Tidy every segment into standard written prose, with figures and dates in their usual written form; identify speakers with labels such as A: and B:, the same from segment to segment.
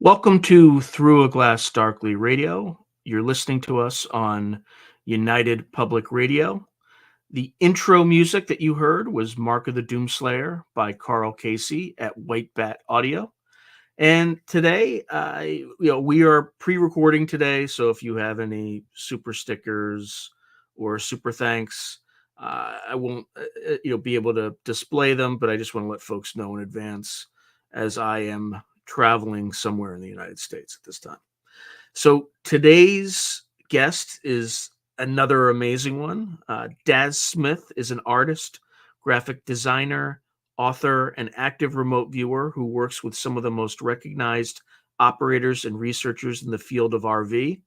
A: Welcome to Through a Glass Darkly Radio. You're listening to us on United Public Radio. The intro music that you heard was Mark of the Doomslayer by Carl Casey at White Bat Audio. And today, we are pre-recording today. So if you have any super stickers or super thanks, I won't, be able to display them, but I just want to let folks know in advance as I am traveling somewhere in the United States at this time. So today's guest is another amazing one. Daz Smith is an artist, graphic designer, author, and active remote viewer who works with some of the most recognized operators and researchers in the field of RV.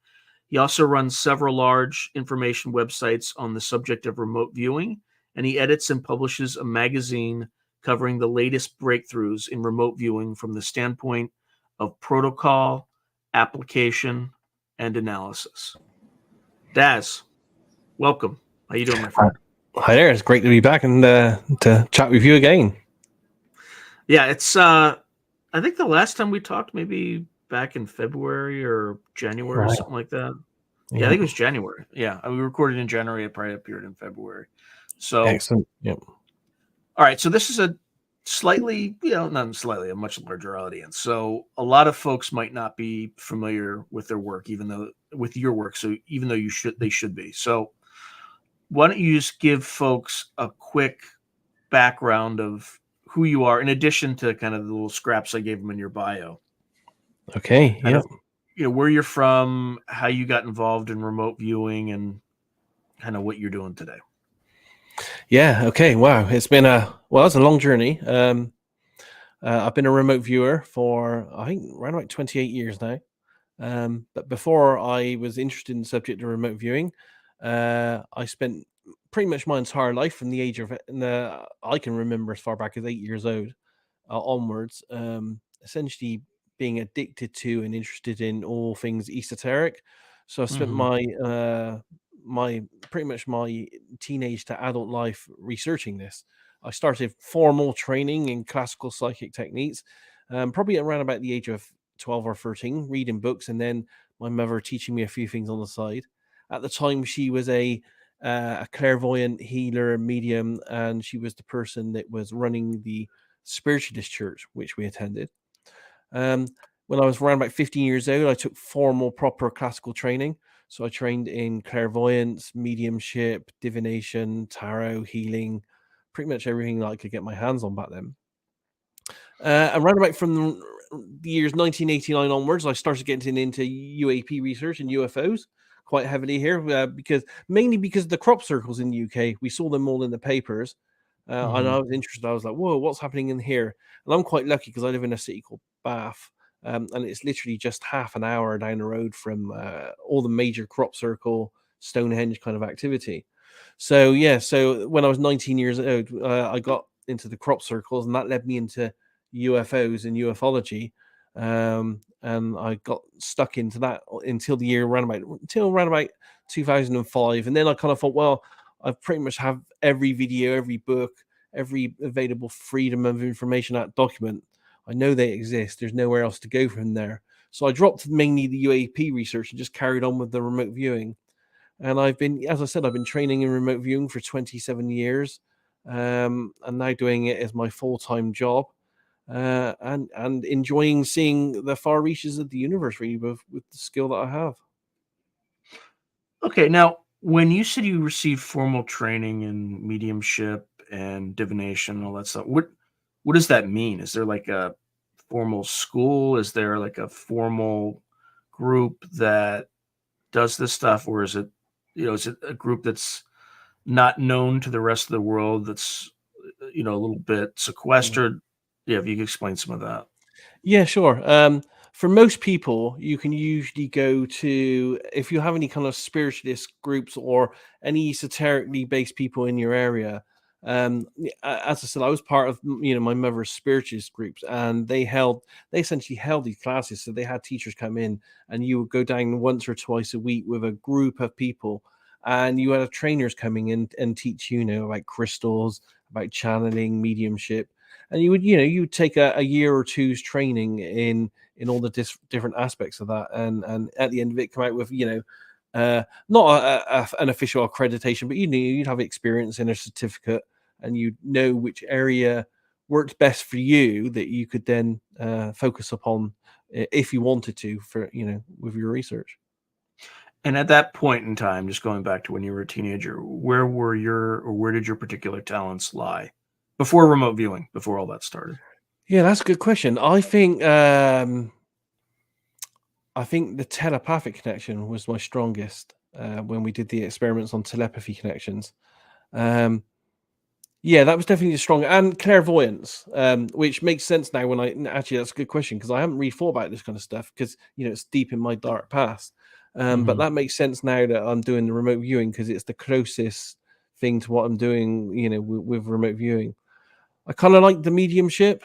A: He also runs several large information websites on the subject of remote viewing, and he edits and publishes a magazine covering the latest breakthroughs in remote viewing from the standpoint of protocol, application, and analysis. Daz, welcome. How you doing, my friend?
B: Hi there. It's great to be back and to chat with you again.
A: Yeah, it's I think the last time we talked maybe back in February or January or something like that. Yeah, I think it was January. Yeah, we recorded in January. It probably appeared in February. So
B: excellent. Yep.
A: All right, so this is a slightly, not slightly, a much larger audience. So a lot of folks might not be familiar with their work, even though with your work. So even though they should be. So why don't you just give folks a quick background of who you are, in addition to kind of the little scraps I gave them in your bio.
B: Okay. Yeah.
A: Where you're from, how you got involved in remote viewing, and kind of what you're doing today.
B: Yeah. Okay. Wow. It's been it's a long journey. I've been a remote viewer for, I think, around about 28 years now. But before I was interested in the subject of remote viewing, I spent pretty much my entire life from the age of, I can remember as far back as 8 years old onwards, essentially being addicted to and interested in all things esoteric. So I spent my pretty much my teenage to adult life researching this. I started formal training in classical psychic techniques, probably around about the age of 12 or 13, reading books, and then my mother teaching me a few things on the side. At the time, she was a clairvoyant healer, medium, and she was the person that was running the spiritualist church, which we attended. When I was around about 15 years old, I took formal, proper classical training. So I trained in clairvoyance, mediumship, divination, tarot, healing, pretty much everything that I could get my hands on back then. Around about from the years 1989 onwards, I started getting into UAP research and UFOs quite heavily here, mainly because the crop circles in the UK, we saw them all in the papers. And I was interested. I was like, whoa, what's happening in here? And I'm quite lucky because I live in a city called Bath. And it's literally just half an hour down the road from all the major crop circle, Stonehenge kind of activity. So when I was 19 years old, I got into the crop circles, and that led me into UFOs and ufology. And I got stuck into that until around about 2005. And then I kind of thought, well, I pretty much have every video, every book, every available freedom of information that document. I know they exist. There's nowhere else to go from there. So I dropped mainly the UAP research and just carried on with the remote viewing. And I've been, as I said, I've been training in remote viewing for 27 years, and now doing it as my full-time job, and enjoying seeing the far reaches of the universe, really, with the skill that I have.
A: Okay, now when you said you received formal training in mediumship and divination and all that stuff, what does that mean? Is there like a formal school? Is there like a formal group that does this stuff, or is it a group that's not known to the rest of the world, that's a little bit sequestered? Yeah, if you could explain some of that.
B: Yeah, sure. For most people, you can usually go to, if you have any kind of spiritualist groups or any esoterically based people in your area. As I said, I was part of my mother's spiritualist groups, and they essentially held these classes. So they had teachers come in, and you would go down once or twice a week with a group of people, and you had trainers coming in and teach about crystals, about channeling, mediumship. and you would take a year or two's training in all the different aspects of that, and at the end of it come out with not an official accreditation, but you'd have experience in a certificate, and you'd know which area worked best for you that you could then focus upon if you wanted to for with your research.
A: And at that point in time, just going back to when you were a teenager, where did your particular talents lie before remote viewing, before all that started?
B: Yeah, that's a good question. I think the telepathic connection was my strongest when we did the experiments on telepathy connections. Yeah, that was definitely strong, and clairvoyance, which makes sense now. Actually, that's a good question, because I haven't really thought about this kind of stuff, because it's deep in my dark past. But that makes sense now that I'm doing the remote viewing, because it's the closest thing to what I'm doing, with remote viewing. I kind of like the mediumship,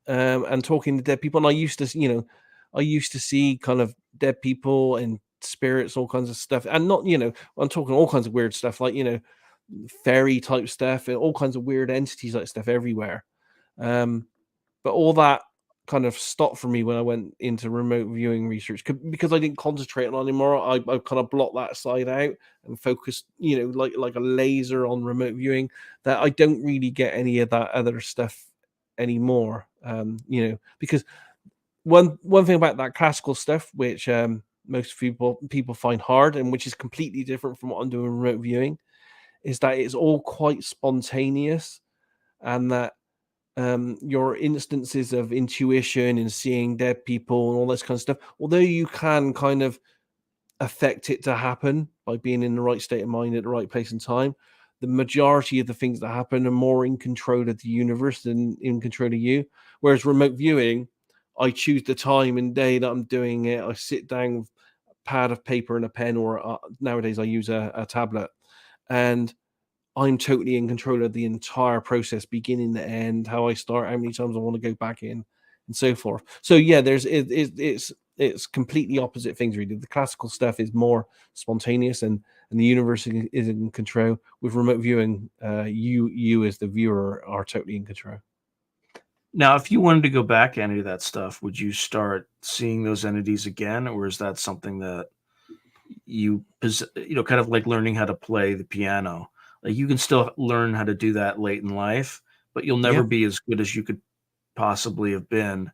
B: and talking to dead people. And I used to see kind of dead people and spirits, all kinds of stuff, and not, I'm talking all kinds of weird stuff, like fairy type stuff, all kinds of weird entities like stuff everywhere. But all that kind of stopped for me when I went into remote viewing research, because I didn't concentrate on it anymore. I kind of blocked that side out and focused, like a laser on remote viewing, that I don't really get any of that other stuff anymore. Because one thing about that classical stuff, which most people find hard, and which is completely different from what I'm doing remote viewing, is that it's all quite spontaneous, and that your instances of intuition and seeing dead people and all this kind of stuff, although you can kind of affect it to happen by being in the right state of mind at the right place and time, the majority of the things that happen are more in control of the universe than in control of you. Whereas remote viewing, I choose the time and day that I'm doing it. I sit down with a pad of paper and a pen, or nowadays I use a tablet, and I'm totally in control of the entire process, beginning to end, how I start, how many times I want to go back in, and so forth. So yeah, it's completely opposite things really. The classical stuff is more spontaneous, and the universe is in control. With remote viewing, you as the viewer are totally in control.
A: Now, if you wanted to go back into that stuff, would you start seeing those entities again, or is that something that kind of like learning how to play the piano? Like, you can still learn how to do that late in life, but you'll never
B: Yeah,
A: be as good as you could possibly have been,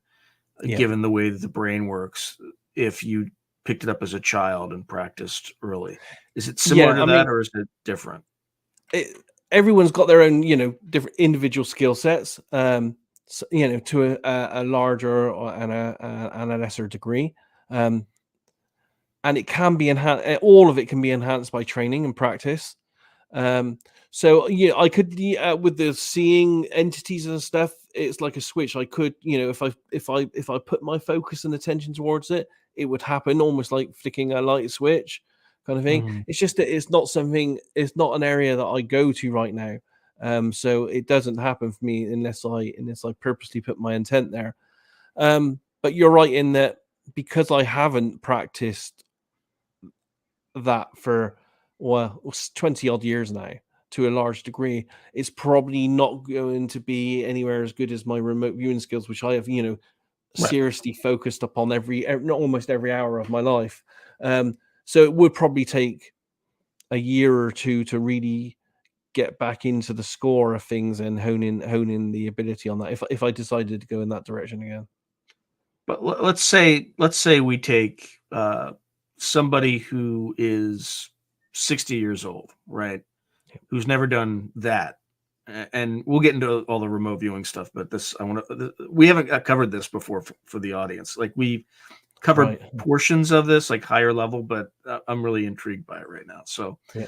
B: yeah,
A: given the way that the brain works, if you picked it up as a child and practiced early. Is it similar
B: yeah.
A: to
B: I
A: that,
B: mean,
A: or is it different?
B: everyone's got their own, different individual skill sets. To a larger and a lesser degree. And it can be enhanced. All of it can be enhanced by training and practice. So yeah, I could, with the seeing entities and stuff, it's like a switch. I could, if I put my focus and attention towards it, it would happen, almost like flicking a light switch kind of thing.
A: Mhm.
B: It's just that it's not an area that I go to right now. So it doesn't happen for me unless I purposely put my intent there. But you're right in that, because I haven't practiced that for, well, 20 odd years now, to a large degree, it's probably not going to be anywhere as good as my remote viewing skills, which I have,
A: Right.
B: seriously focused upon not almost every hour of my life. So it would probably take a year or two to really get back into the score of things and hone in the ability on that, if I decided to go in that direction again.
A: But let's say we take somebody who is 60 years old, right? Who's never done that. And we'll get into all the remote viewing stuff, but this I want to. We haven't covered this before for the audience. Like, we covered
B: Right.
A: portions of this, like higher level, but I'm really intrigued by it right now. So
B: Yeah.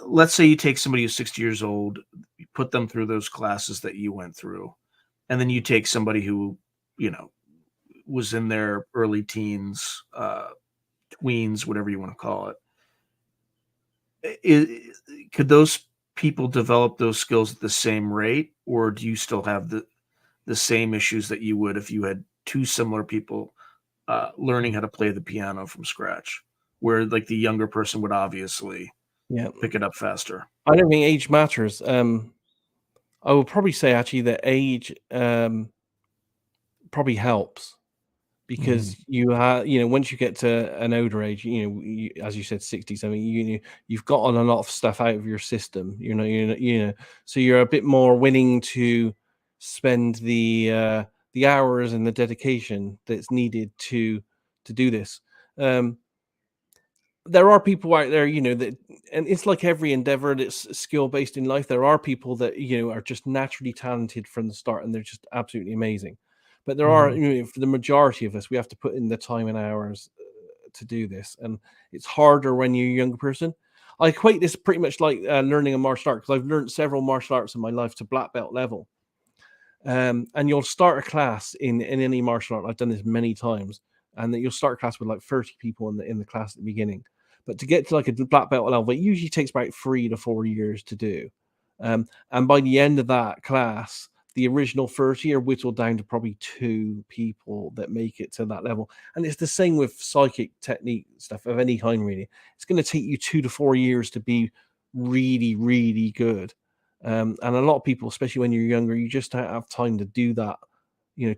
A: let's say you take somebody who's 60 years old, you put them through those classes that you went through, and then you take somebody who, you know, was in their early teens, tweens, whatever you want to call it. Could those people develop those skills at the same rate, or do you still have the same issues that you would if you had two similar people learning how to play the piano from scratch, where like the younger person would obviously
B: Yeah.
A: pick it up faster?
B: I don't think age matters. I would probably say actually that age probably helps
A: Mhm.
B: because once you get to an older age, as you said, 60 something, you've gotten a lot of stuff out of your system. So you're a bit more willing to spend the hours and the dedication that's needed to do this. Um, there are people out there, that, and it's like every endeavor that's skill based in life. There are people that are just naturally talented from the start, and they're just absolutely amazing. But there are,
A: Mhm.
B: for the majority of us, we have to put in the time and hours to do this, and it's harder when you're a younger person. I equate this pretty much like learning a martial art because I've learned several martial arts in my life to black belt level. And you'll start a class in any martial art. I've done this many times, and that you'll start a class with like 30 people in the class at the beginning. But to get to like a black belt level, it usually takes about 3 to 4 years to do. And by the end of that class, the original 30 are whittled down to probably 2 people that make it to that level. And it's the same with psychic technique stuff of any kind, really. It's going to take you 2 to 4 years to be really, really good. And a lot of people, especially when you're younger, you just don't have time to do that,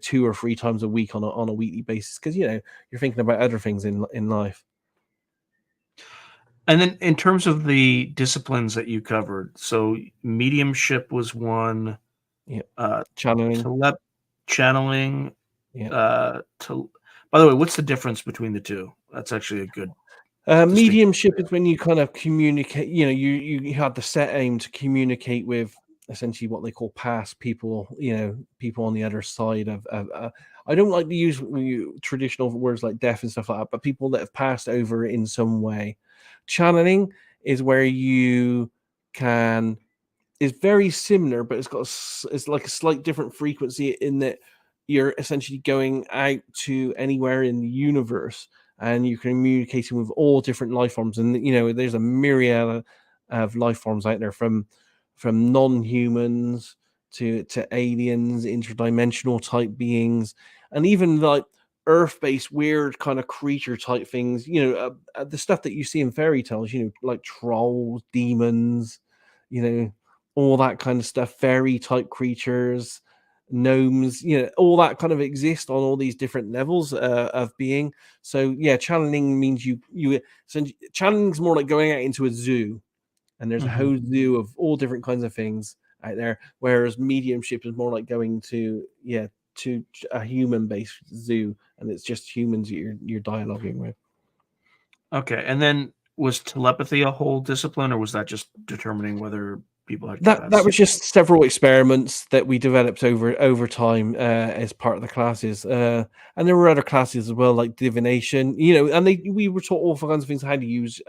B: 2 or 3 times a week on a weekly basis because you're thinking about other things in life.
A: And then in terms of the disciplines that you covered, so mediumship was one,
B: Yeah,
A: uh,
B: channeling.
A: telep channeling,
B: Yeah.
A: tel by the way, what's the difference between the 2? That's actually a good distinction.
B: Mediumship is when you kind of communicate. You have the set aim to communicate with essentially what they call past people. People on the other side of. I don't like to use traditional words like death and stuff like that, but people that have passed over in some way. Channeling is where you can is very similar, but it's like a slight different frequency in that you're essentially going out to anywhere in the universe and you're communicating with all different life forms. And there's a myriad of life forms out there from non-humans to aliens, interdimensional type beings, and even like earth-based weird kind of creature type things. The stuff that you see in fairy tales. Like trolls, demons. You know, all that kind of stuff, fairy type creatures, gnomes, all that kind of exist on all these different levels of being. So yeah, channeling means so channeling's more like going out into a zoo, and there's a
A: Mhm.
B: whole zoo of all different kinds of things out there. Whereas mediumship is more like going to a human based zoo, and it's just humans that you're dialoguing with.
A: Okay, and then was telepathy a whole discipline, or was that just determining whether people had
B: That
A: capacity?
B: was just several experiments that we developed over time as part of the classes, and there were other classes as well, like divination. And we were taught all kinds of things, how to use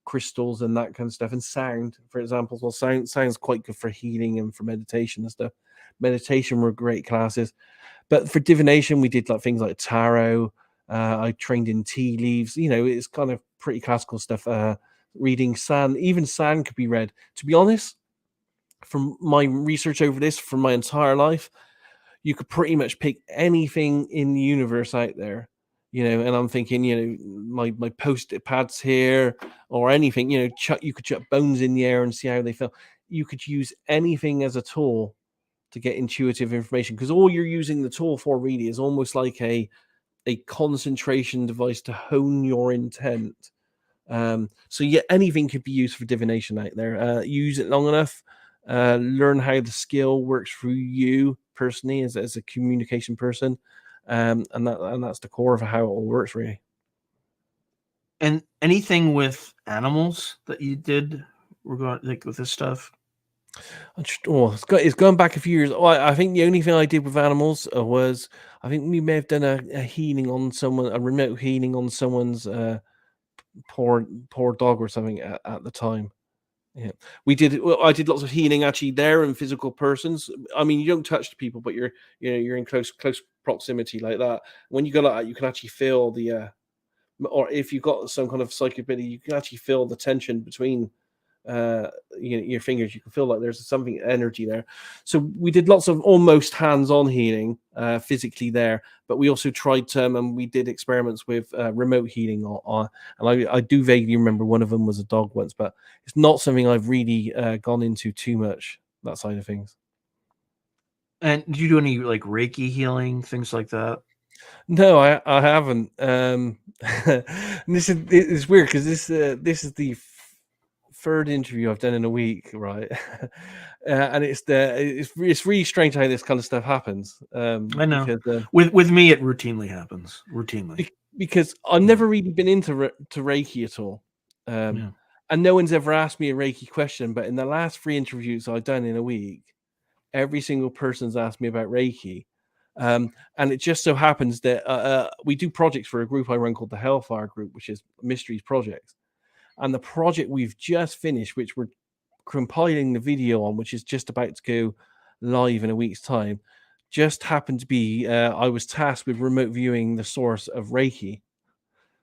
B: crystals and that kind of stuff, and sound, for example. Well, sounds quite good for healing and for meditation and stuff. Meditation were great classes, but for divination, we did like things like tarot. I trained in tea leaves. It's kind of pretty classical stuff. Reading sand, even sand could be read. To be honest, from my research over this for my entire life, you could pretty much pick anything in the universe out there. And I'm thinking, my post-it pads here or anything, you could chuck bones in the air and see how they feel. You could use anything as a tool to get intuitive information because all you're using the tool for really is almost like a concentration device to hone your intent. So yeah, anything could be used for divination out there. Use it long enough, learn how the skill works for you personally as a communication person, and that's the core of how it all works, really.
A: And anything with animals that you did like with this stuff?
B: It's going back a few years. Oh, I think the only thing I did with animals was I think we may have done a healing on someone, a remote healing on someone's poor dog or something at the time. Yeah, we did. Well, I did lots of healing actually there in physical persons. I mean, you don't touch the people, but you're in close proximity like that. When you go like that, you can actually feel or if you've got some kind of psychic ability, you can actually feel the tension between uh your fingers. You can feel like there's something energy there. So we did lots of almost hands-on healing physically there, but we also tried and we did experiments with remote healing and I do vaguely remember one of them was a dog once, but it's not something I've really gone into too much, that side of things.
A: And do you do any like Reiki healing, things like that?
B: No, I haven't. This is it's weird because this is the third interview I've done in a week, right? And it's really strange how this kind of stuff happens.
A: I know.
B: Because
A: With me, it routinely happens. Routinely.
B: because I've
A: Yeah.
B: never really been into to Reiki at all. Um,
A: Yeah.
B: and no one's ever asked me a Reiki question. But in the last three interviews I've done in a week, every single person's asked me about Reiki. And it just so happens that we do projects for a group I run called the Hellfire Group, which is Mysteries Projects. And the project we've just finished, which we're compiling the video on, which is just about to go live in a week's time, just happened to be I was tasked with remote viewing the source of Reiki.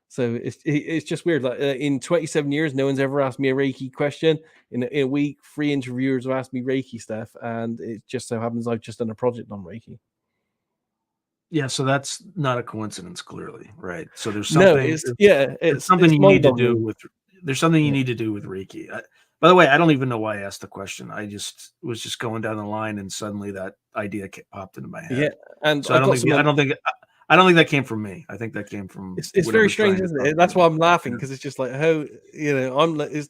B: So it's just weird. Like in 27 years, no one's ever asked me a Reiki question. In a week, 3 interviewers have asked me Reiki stuff, and it just so happens I've just done a project on Reiki.
A: Yeah, so that's not a coincidence, clearly, right? So there's
B: No,
A: something there's
B: it's
A: something you need to do
B: mind-boggling.
A: with there's something you
B: Yeah.
A: need to do with Reiki. By the way, I don't even know why I asked the question. I just was just going down the line, and suddenly that idea popped into my
B: Yeah,
A: head.
B: and
A: So
B: I got some.
A: I don't think that came from me. I think that came from
B: It's very
A: whatever's
B: strange,
A: trying to
B: isn't
A: talk
B: it?
A: to
B: That's
A: me.
B: why I'm laughing
A: Yeah.
B: because it's just like how I'm like it's,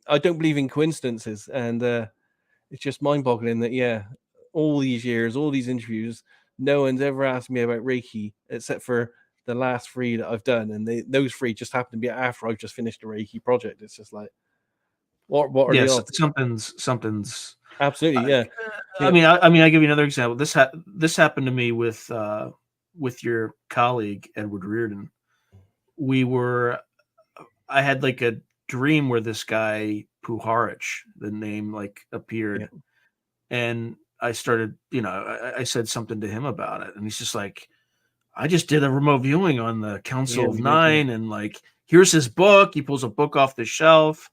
B: I don't believe in coincidences, and it's just mind-boggling that all these years, all these interviews, no one's ever asked me about Reiki except for the last 3 that I've done, and those 3 just happen to be after I've just finished a Reiki project. It's just like what are the
A: Yes,
B: odds?
A: something's.
B: Absolutely,
A: I,
B: yeah,
A: I
B: yeah,
A: mean, I mean, I give you another example. This happened to me with your colleague Edward Reardon. We were I had like a dream where this guy Puharich, the name like
B: yeah,
A: appeared, and I started, I said something to him about it, and he's just like, I just did a remote viewing on the
B: yeah.
A: Council of
B: We did, yeah.
A: Nine, and like, here's his book. He pulls a book off the shelf.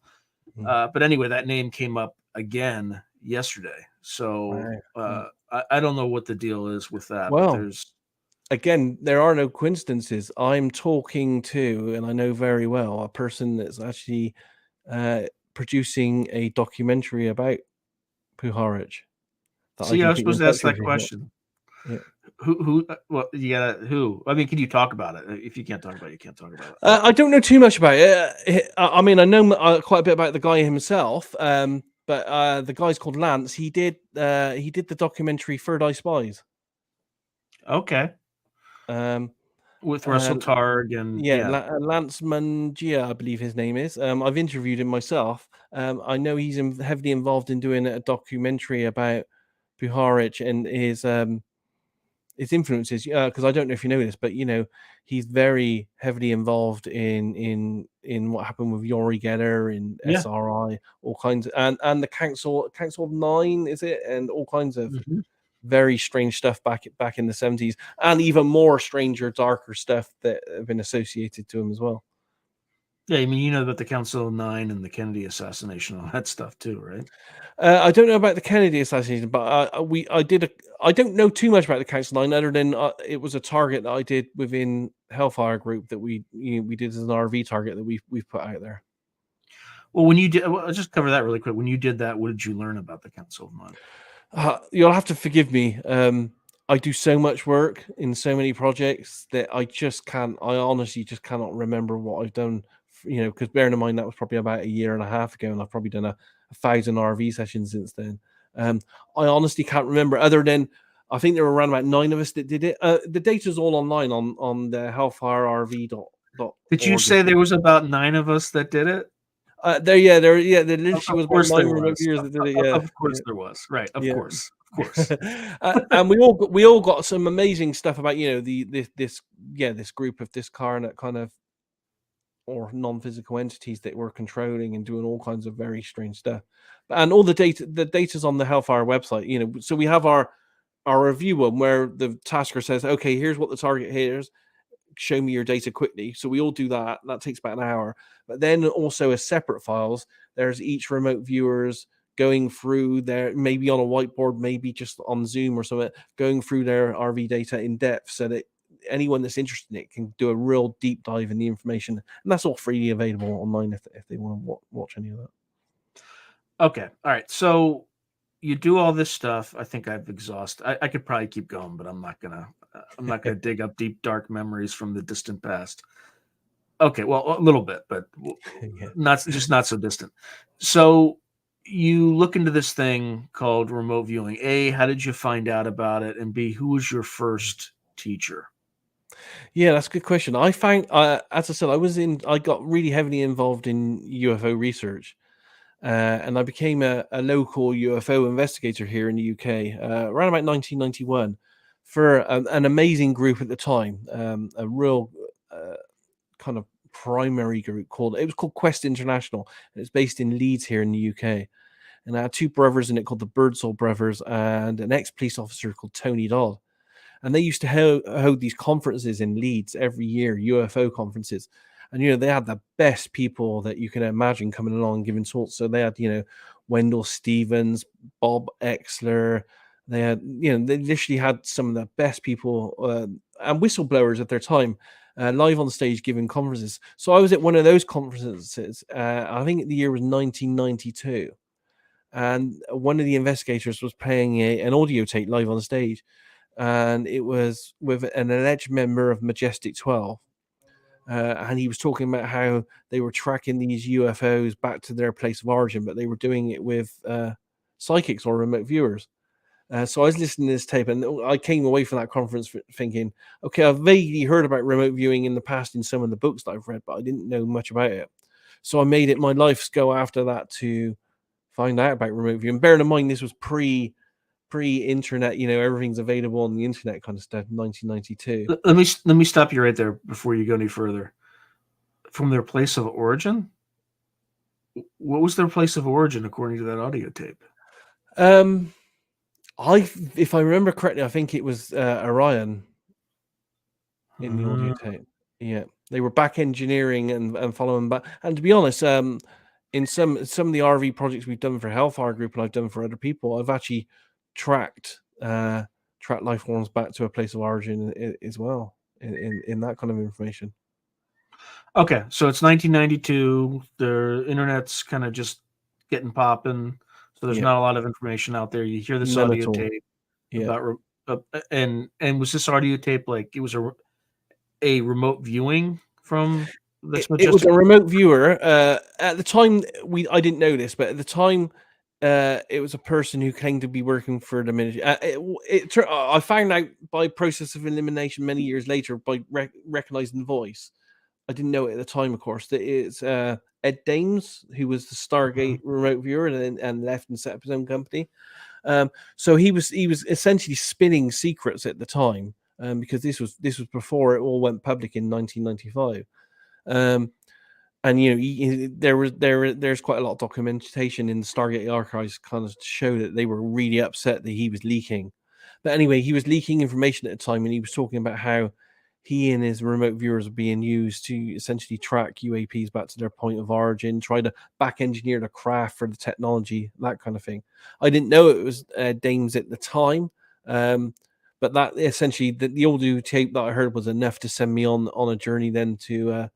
B: Mm.
A: But anyway, that name came up again yesterday. So
B: Wow. Mm.
A: I don't know what the deal is with that, but
B: Well,
A: there's
B: again, there are no coincidences. I'm talking to, and I know very well, a person that's actually uh, producing a documentary about Puharich that I
A: see, I
B: can
A: was
B: put you
A: supposed
B: in
A: to ask
B: touch with
A: that
B: if you want.
A: question.
B: Yeah.
A: Who, well, yeah, who? I mean, can you talk about it? If you can't talk about it, you can't talk about it.
B: I don't know too much about it. I mean, I know quite a bit about the guy himself, but the guy's called Lance. He did the documentary Third Eye Spies.
A: Okay.
B: Um,
A: With
B: uh,
A: Russell Targ and
B: Yeah,
A: yeah.
B: Lance Mangia, I believe his name is. I've interviewed him myself. I know he's heavily involved in doing a documentary about Puharich and his influences. Because I don't know if you know this, but he's very heavily involved in what happened with Yori Geller in
A: Yeah.
B: SRI, all kinds, and the Council of Nine, is it, and all kinds of
A: Mhm.
B: very strange stuff back in the 70s, and even more stranger, darker stuff that have been associated to him as well.
A: Yeah, I mean, you know about the Council of Nine and the Kennedy assassination, all that stuff too, right?
B: I don't know about the Kennedy assassination, but I don't know too much about the Council Nine other than it was a target that I did within Hellfire Group that we did as an RV target that we've put out there.
A: Well, when you did, well, I'll just cover that really quick. When you did that, what did you learn about the Council of Nine?
B: You'll have to forgive me. I do so much work in so many projects that I just can't. I honestly just cannot remember what I've done. Because bearing in mind that was probably about a year and a half ago, and I've probably done 1,000 RV sessions since then. I honestly can't remember. Other than I think there were around about 9 of us that did it. The data's all online on the
A: Did you
B: hellfirerv.org.
A: say there was about 9 of us that did it?
B: There literally
A: Of
B: was about
A: course
B: 9
A: there
B: remote
A: was.
B: viewers that did it. Yeah,
A: Of
B: yeah.
A: course there was. Right. Of
B: Yeah.
A: course. Of course.
B: And we all got some amazing stuff about this group of this Karnak kind of or non-physical entities that were controlling and doing all kinds of very strange stuff. And all the data's on the Hellfire website. So we have our review one where the tasker says, okay, here's what the target is, show me your data quickly. So we all do that. That takes about an hour. But then also as separate files, there's each remote viewers going through their, maybe on a whiteboard, maybe just on Zoom or something, going through their RV data in depth so that anyone that's interested in it can do a real deep dive in the information. And that's all freely available online if they want to watch any of that.
A: Okay. All right. So you do all this stuff. I think I've exhausted. I could probably keep going, but I'm not gonna. I'm not gonna dig up deep, dark memories from the distant past. Okay, well, a little bit, but
B: Yeah.
A: not so distant. So you look into this thing called remote viewing. A, how did you find out about it? And B, who was your first teacher?
B: Yeah, that's a good question. I found, as I said, I got really heavily involved in UFO research, and I became a local UFO investigator here in the UK around about 1991 for an amazing group at the time, a real uh, kind of primary group called Quest International. It's based in Leeds here in the UK, and I had two brothers in it called the Birdsall brothers and an ex-police officer called Tony Dodd. And they used to hold these conferences in Leeds every year, UFO conferences. And they had the best people that you can imagine coming along and giving talks. So they had Wendell Stevens, Bob Exler. They had they literally had some of the best people and whistleblowers at their time live on stage giving conferences. So I was at one of those conferences. I think the year was 1992, and one of the investigators was playing an audio tape live on stage, and it was with an alleged member of Majestic 12. And he was talking about how they were tracking these UFOs back to their place of origin, but they were doing it with psychics or remote viewers. So I was listening to this tape, and I came away from that conference thinking, okay, I've vaguely heard about remote viewing in the past in some of the books that I've read, but I didn't know much about it. So I made it my life's go after that to find out about remote viewing. Bearing in mind, this was pre-internet, everything's available on the internet kind of stuff, 1992.
A: Let me stop you right there before you go any further. From their place of origin, what was their place of origin according to that audio tape?
B: If I remember correctly, I think it was Orion in the audio tape. Yeah, they were back engineering and following back. And to be honest, in some of the RV projects we've done for Hellfire Group and I've done for other people, I've actually tracked life forms back to a place of origin as well in that kind of information.
A: Okay, so it's 1992. The internet's kind of just getting popping, so there's not a lot of information out there. You hear this
B: None
A: audio
B: at all.
A: tape
B: Yeah.
A: about, and was this audio tape like it was a remote viewing from this
B: It was
A: Majestic?
B: a remote viewer. At the time, I didn't know this, but at the time, it was a person who claimed to be working for the military. I found out by process of elimination many years later by recognizing the voice. I didn't know it at the time, of course, that it's Ed Dames, who was the Stargate remote viewer and left and set up his own company. So he was essentially spinning secrets at the time, because this was before it all went public in 1995. And there's quite a lot of documentation in the Stargate archives kind of to show that they were really upset that he was leaking. But anyway, he was leaking information at the time, and he was talking about how he and his remote viewers are being used to essentially track UAPs back to their point of origin, try to back engineer the craft for the technology, that kind of thing. I didn't know it was Dames at the time, but that essentially the audio tape that I heard was enough to send me on a journey then to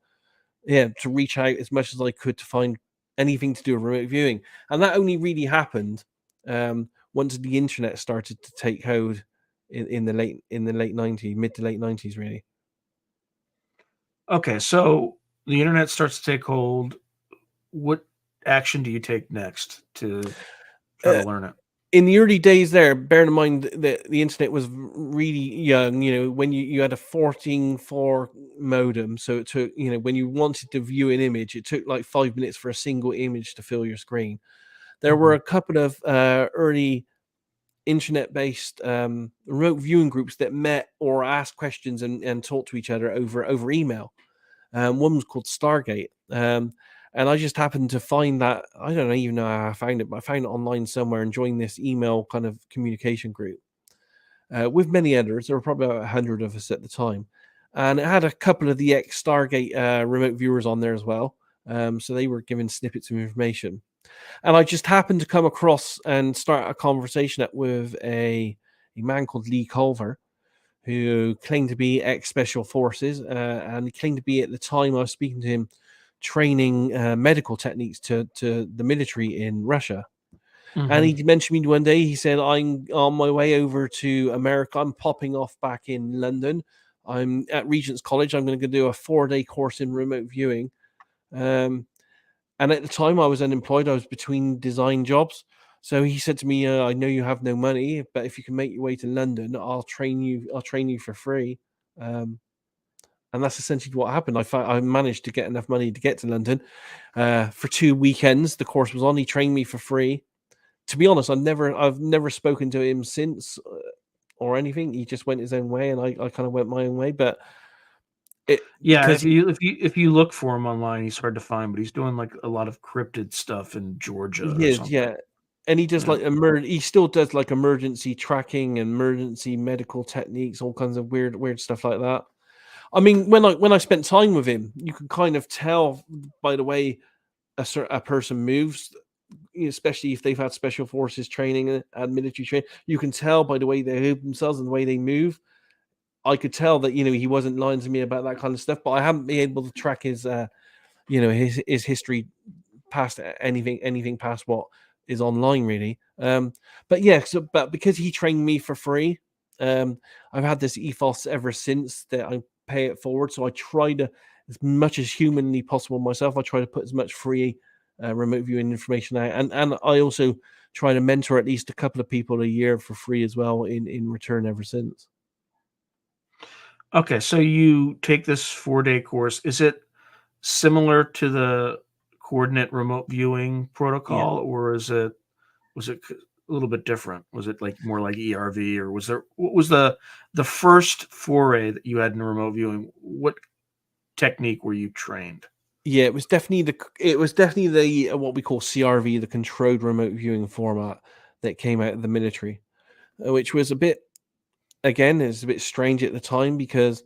B: reach out as much as I could to find anything to do with remote viewing. And that only really happened once the internet started to take hold in the late 90s, mid to late 90s, really.
A: Okay, so the internet starts to take hold. What action do you take next to try to learn it?
B: In the early days there, bearing in mind that the internet was really young, when you had a 14.4 modem, so it took, when you wanted to view an image, it took like 5 minutes for a single image to fill your screen. There were a couple of early internet-based remote viewing groups that met or asked questions and talked to each other over email. One was called Stargate. And I just happened to find that. I don't even know how I found it, but I found it online somewhere and joined this email kind of communication group with many others. There were probably about 100 of us at the time. And it had a couple of the ex-Stargate remote viewers on there as well. So they were given snippets of information. And I just happened to come across and start a conversation with a man called Lee Culver, who claimed to be ex-special forces. And he claimed to be, at the time I was speaking to him, training medical techniques to the military in Russia. And
A: Mhm.
B: he mentioned me one day. He said, "I'm on my way over to America. I'm popping off back in London. I'm at Regent's College. I'm going to do a 4-day course in remote viewing." Um, and at the time, I was unemployed. I was between design jobs. So he said to me, "I know you have no money, but if you can make your way to London, I'll train you. I'll train you for free." Um, and that's essentially what happened. I managed to get enough money to get to London for 2 weekends. The course was on. He trained me for free. To be honest, I've never spoken to him since or anything. He just went his own way, and I kind of went my own way. But it
A: Yeah,
B: because
A: if you look for him online, he's hard to find, but he's doing, like, a lot of cryptid stuff in Georgia
B: he
A: or
B: is,
A: something.
B: yeah, and he does
A: Yeah.
B: like he still does like emergency tracking and emergency medical techniques, all kinds of weird stuff like that. I mean, when I spent time with him, you can kind of tell by the way a person moves, especially if they've had special forces training and military training. You can tell by the way they move themselves and the way they move. I could tell that he wasn't lying to me about that kind of stuff, but I haven't been able to track his his history past anything past what is online really. But yeah, but because he trained me for free, um, I've had this ethos ever since that I pay it forward. So I try to, as much as humanly possible myself, I try to put as much free remote viewing information out, and I also try to mentor at least a couple of people a year for free as well in return ever since.
A: Okay, so you take this 4-day course. Is it similar to the coordinate remote viewing
B: Yeah.
A: protocol, or was it a little bit different? Was it, like, more like ERV, or what was the first foray that you had in remote viewing? What technique were you trained?
B: Yeah, it was definitely the what we call CRV, the controlled remote viewing format that came out of the military, which was a bit again, it's a bit strange at the time because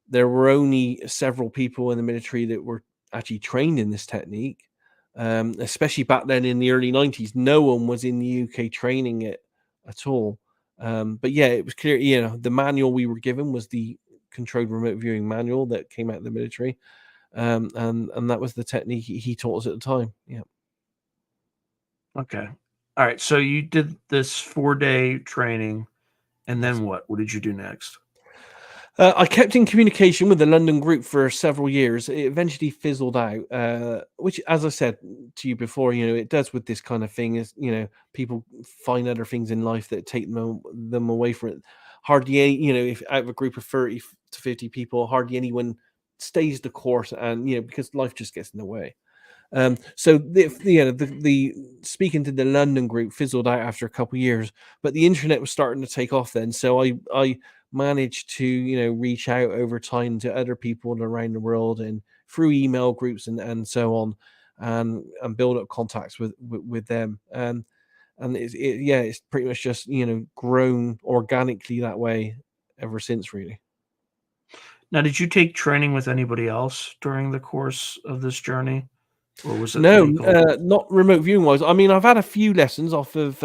B: there were only several people in the military that were actually trained in this technique. Especially back then in the early 90s, no one was in the UK training it at all. But yeah, it was clear, the manual we were given was the controlled remote viewing manual that came out of the military. And that was the technique he taught us at the time. Yeah.
A: Okay. Alright, so you did this 4-day training, and
B: Yes.
A: then what? What did you do next?
B: I kept in communication with the London group for several years. It eventually fizzled out, which, as I said to you before, it does with this kind of thing. Is people find other things in life that take them away from it. Hardly any, if out of a group of 30 to 50 people, hardly anyone stays the course, and because life just gets in the way. So the speaking to the London group fizzled out after a couple of years, but the internet was starting to take off then. So I managed to reach out over time to other people around the world and through email groups and so on, and build up contacts with them. And it's pretty much just grown organically that way ever since really.
A: Now, did you take training with anybody else during the course of this journey, or was it
B: No,
A: like all
B: not remote viewing wise. I mean, I've had a few lessons off of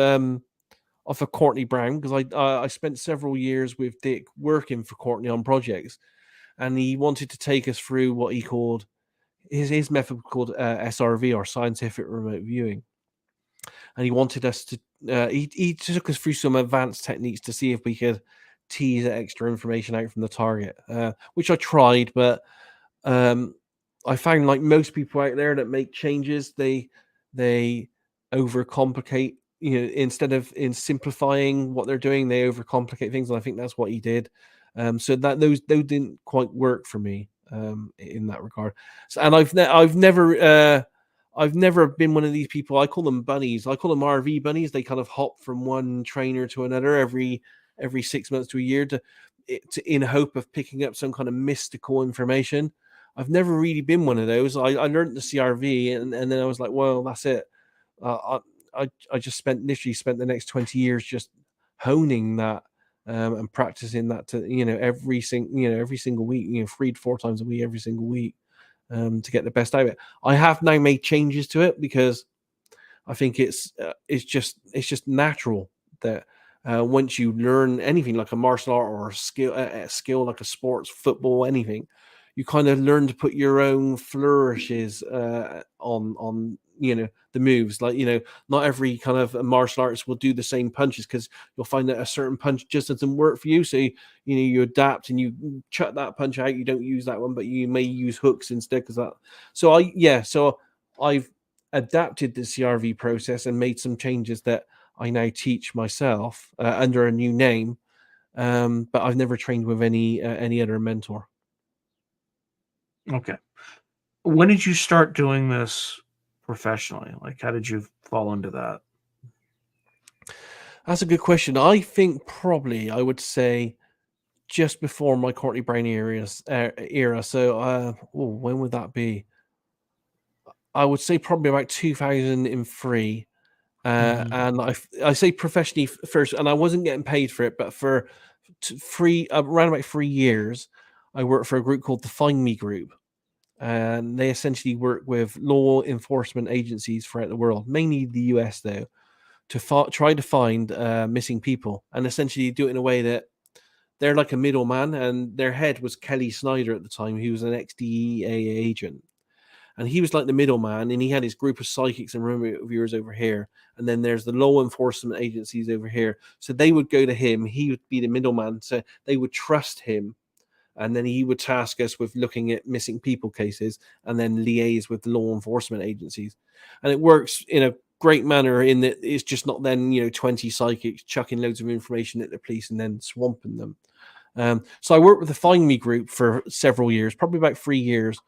B: Courtney Brown because I spent several years with Dick working for Courtney on projects, and he wanted to take us through what he called his method called SRV or scientific remote viewing, and he wanted us to he took us through some advanced techniques to see if we could tease extra information out from the target, which I tried, but um, I found like most people out there that make changes, they overcomplicate. Instead of in simplifying what they're doing, they overcomplicate things, and I think that's what he did. So that those didn't quite work for me in that regard. So, and I've never been one of these people. I call them bunnies. I call them RV bunnies. They kind of hop from one trainer to another every 6 months to a year in hope of picking up some kind of mystical information. I've never really been one of those. I learned the CRV and then I was like, well, that's it. I just literally spent the next 20 years just honing that and practicing that to every single week, 3 to 4 times a week, every single week to get the best out of it. I have now made changes to it because I think it's just natural that once you learn anything like a martial art or a skill like a sports, football, anything, you kind of learn to put your own flourishes on the moves. Like, not every kind of martial artist will do the same punches, because you'll find that a certain punch just doesn't work for you. So you adapt and you chuck that punch out. You don't use that one, but you may use hooks instead, because that. So I've adapted the CRV process and made some changes that I now teach myself under a new name. But I've never trained with any other mentor.
A: Okay. When did you start doing this professionally? Like, how did you fall into that?
B: That's a good question. I think probably I would say just before my Courtney Brown era. So, when would that be? I would say probably about 2003.
A: Mhm.
B: And I say professionally first, and I wasn't getting paid for it, but for around about 3 years, I worked for a group called the Find Me Group, and they essentially work with law enforcement agencies throughout the world, mainly the US, though, to try to find missing people, and essentially do it in a way that they're like a middleman. And their head was Kelly Snyder at the time, who was an ex-DEA agent. And he was like the middleman, and he had his group of psychics and remote viewers over here. And then there's the law enforcement agencies over here. So they would go to him. He would be the middleman. So they would trust him. And then he would task us with looking at missing people cases and then liaise with the law enforcement agencies. And it works in a great manner in that it's just not then, 20 psychics chucking loads of information at the police and then swamping them. So I worked with the Find Me group for several years, probably about 3 years.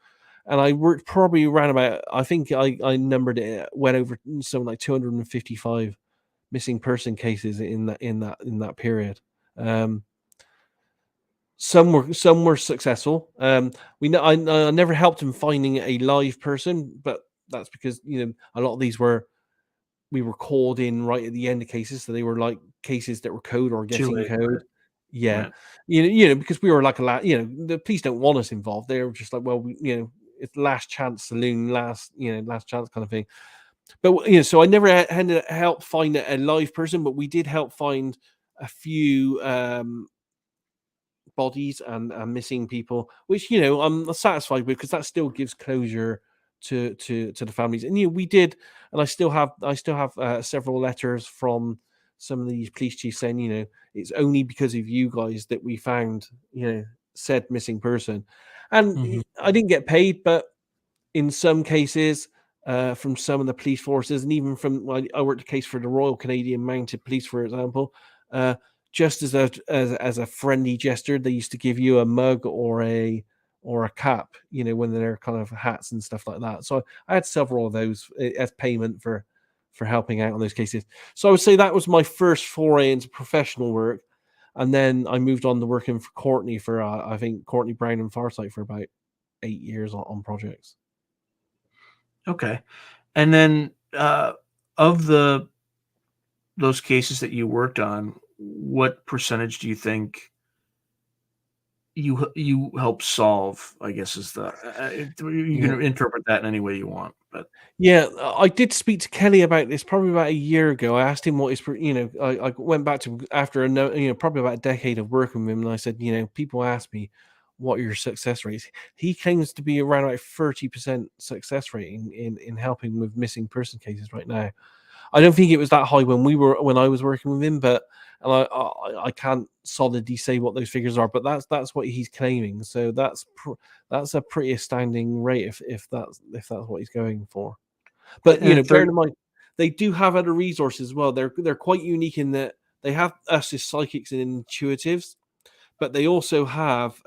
B: And I worked probably around about, I think I numbered it, went over something like 255 missing person cases in that period. Some were successful. I never helped in finding a live person, but that's because a lot of these we were called in right at the end of cases, so they were like cases that were code or
A: Too
B: getting
A: late.
B: code. Yeah,
A: Right.
B: because we were like the police don't want us involved. They were just like, well, it's last chance saloon, last chance kind of thing. But so I never helped find a live person, but we did help find a few bodies and missing people, which I'm satisfied with, because that still gives closure to the families. And we did, and I still have several letters from some of these police chiefs saying, it's only because of you guys that we found said missing person. And
A: Mhm.
B: I didn't get paid, but in some cases, from some of the police forces, and even from I worked a case for the Royal Canadian Mounted Police, for example. Just as a friendly gesture, they used to give you a mug or a cap, when they're kind of hats and stuff like that. So I had several of those as payment for helping out on those cases. So I would say that was my first foray into professional work, and then I moved on to working for Courtney for I think Courtney Brown and Farsight for about 8 years on projects.
A: Okay. And then of those cases that you worked on, what percentage do you think you help solve? I guess is the you
B: Yeah.
A: can interpret that in any way you want, but
B: Yeah, I did speak to Kelly about this probably about a year ago. I asked him what his, I went back to him after probably about a decade of working with him, and I said, people ask me what are your success rates. He claims to be around about 30% success rate in helping with missing person cases right now. I don't think it was that high when I was working with him, but and I can't solidly say what those figures are, but that's what he's claiming. So that's a pretty astounding rate if that's what he's going for. But
A: and
B: bearing
A: third,
B: in mind, they do have other resources as well. They're quite unique in that they have us as psychics and intuitives, but they also have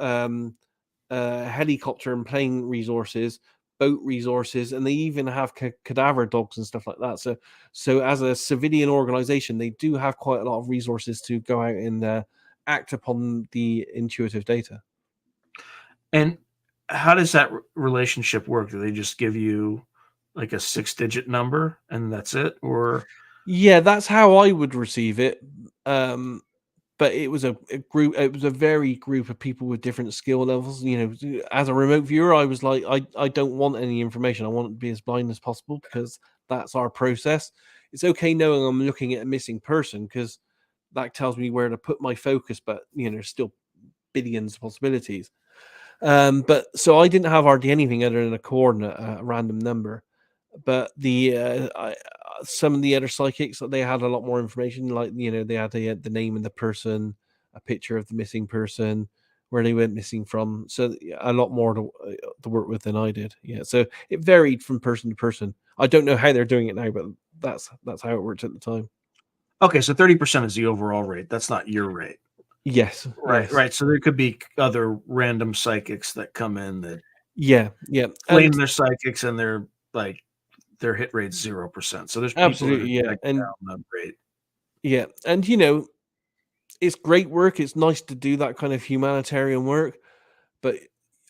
B: helicopter and plane resources, boat resources, and they even have cadaver dogs and stuff like that. So as a civilian organization, they do have quite a lot of resources to go out and act upon the intuitive data.
A: and how does that relationship work? Do they just give you like a six-digit number and that's it, or
B: Yeah, that's how I would receive it. Um, but it was a group. It was a very group of people with different skill levels. As a remote viewer, I was like, I don't want any information. I want to be as blind as possible, because that's our process. It's okay knowing I'm looking at a missing person, because that tells me where to put my focus. But there's still billions of possibilities. But so I didn't have hardly anything other than a coordinate, a random number. but some of the other psychics, they had a lot more information. Like, they had the name of the person, a picture of the missing person, where they went missing from. So a lot more to work with than I did. Yeah, so it varied from person to person. I don't know how they're doing it now, but that's how it worked at the time.
A: Okay, so 30% is the overall rate. That's not your rate.
B: Yes.
A: Right,
B: Yes.
A: right. So there could be other random psychics that come in that
B: Yeah.
A: claim
B: And
A: they're psychics and they're like their hit rate's 0%. So there's people that are
B: absolutely, yeah.
A: jacked
B: And
A: down that rate.
B: yeah. And it's great work. It's nice to do that kind of humanitarian work, but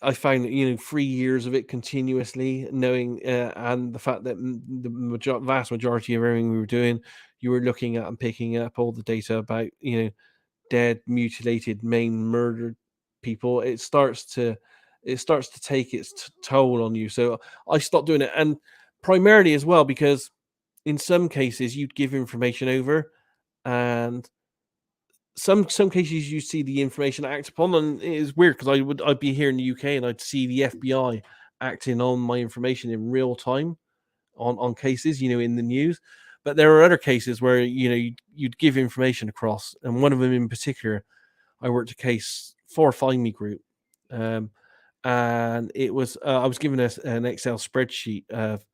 B: I find that 3 years of it continuously, knowing and the fact that the vast majority of everything we were doing, you were looking at and picking up all the data about dead, mutilated, maimed, murdered people. It starts to take its toll on you. So I stopped doing it, and primarily as well because in some cases you'd give information over, and some cases you see the information act upon, and it is weird because I'd be here in the UK and I'd see the FBI acting on my information in real time on cases, in the news. But there are other cases where you'd give information across, and one of them in particular, I worked a case for Find Me Group, um, and it was I was given an Excel spreadsheet of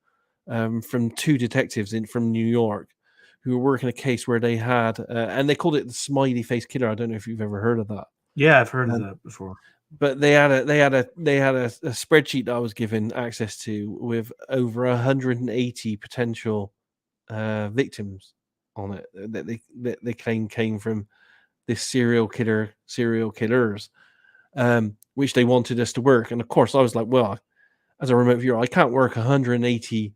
B: from two detectives from New York who were working a case where they had, and they called it the smiley face killer. I don't know if you've ever heard of that.
A: Yeah, I've heard of
B: Um,
A: that before.
B: but they had a spreadsheet that I was given access to with over 180 potential victims on it that they claim came from this serial killers, which they wanted us to work. And of course, I was like, well, as a remote viewer, I can't work 180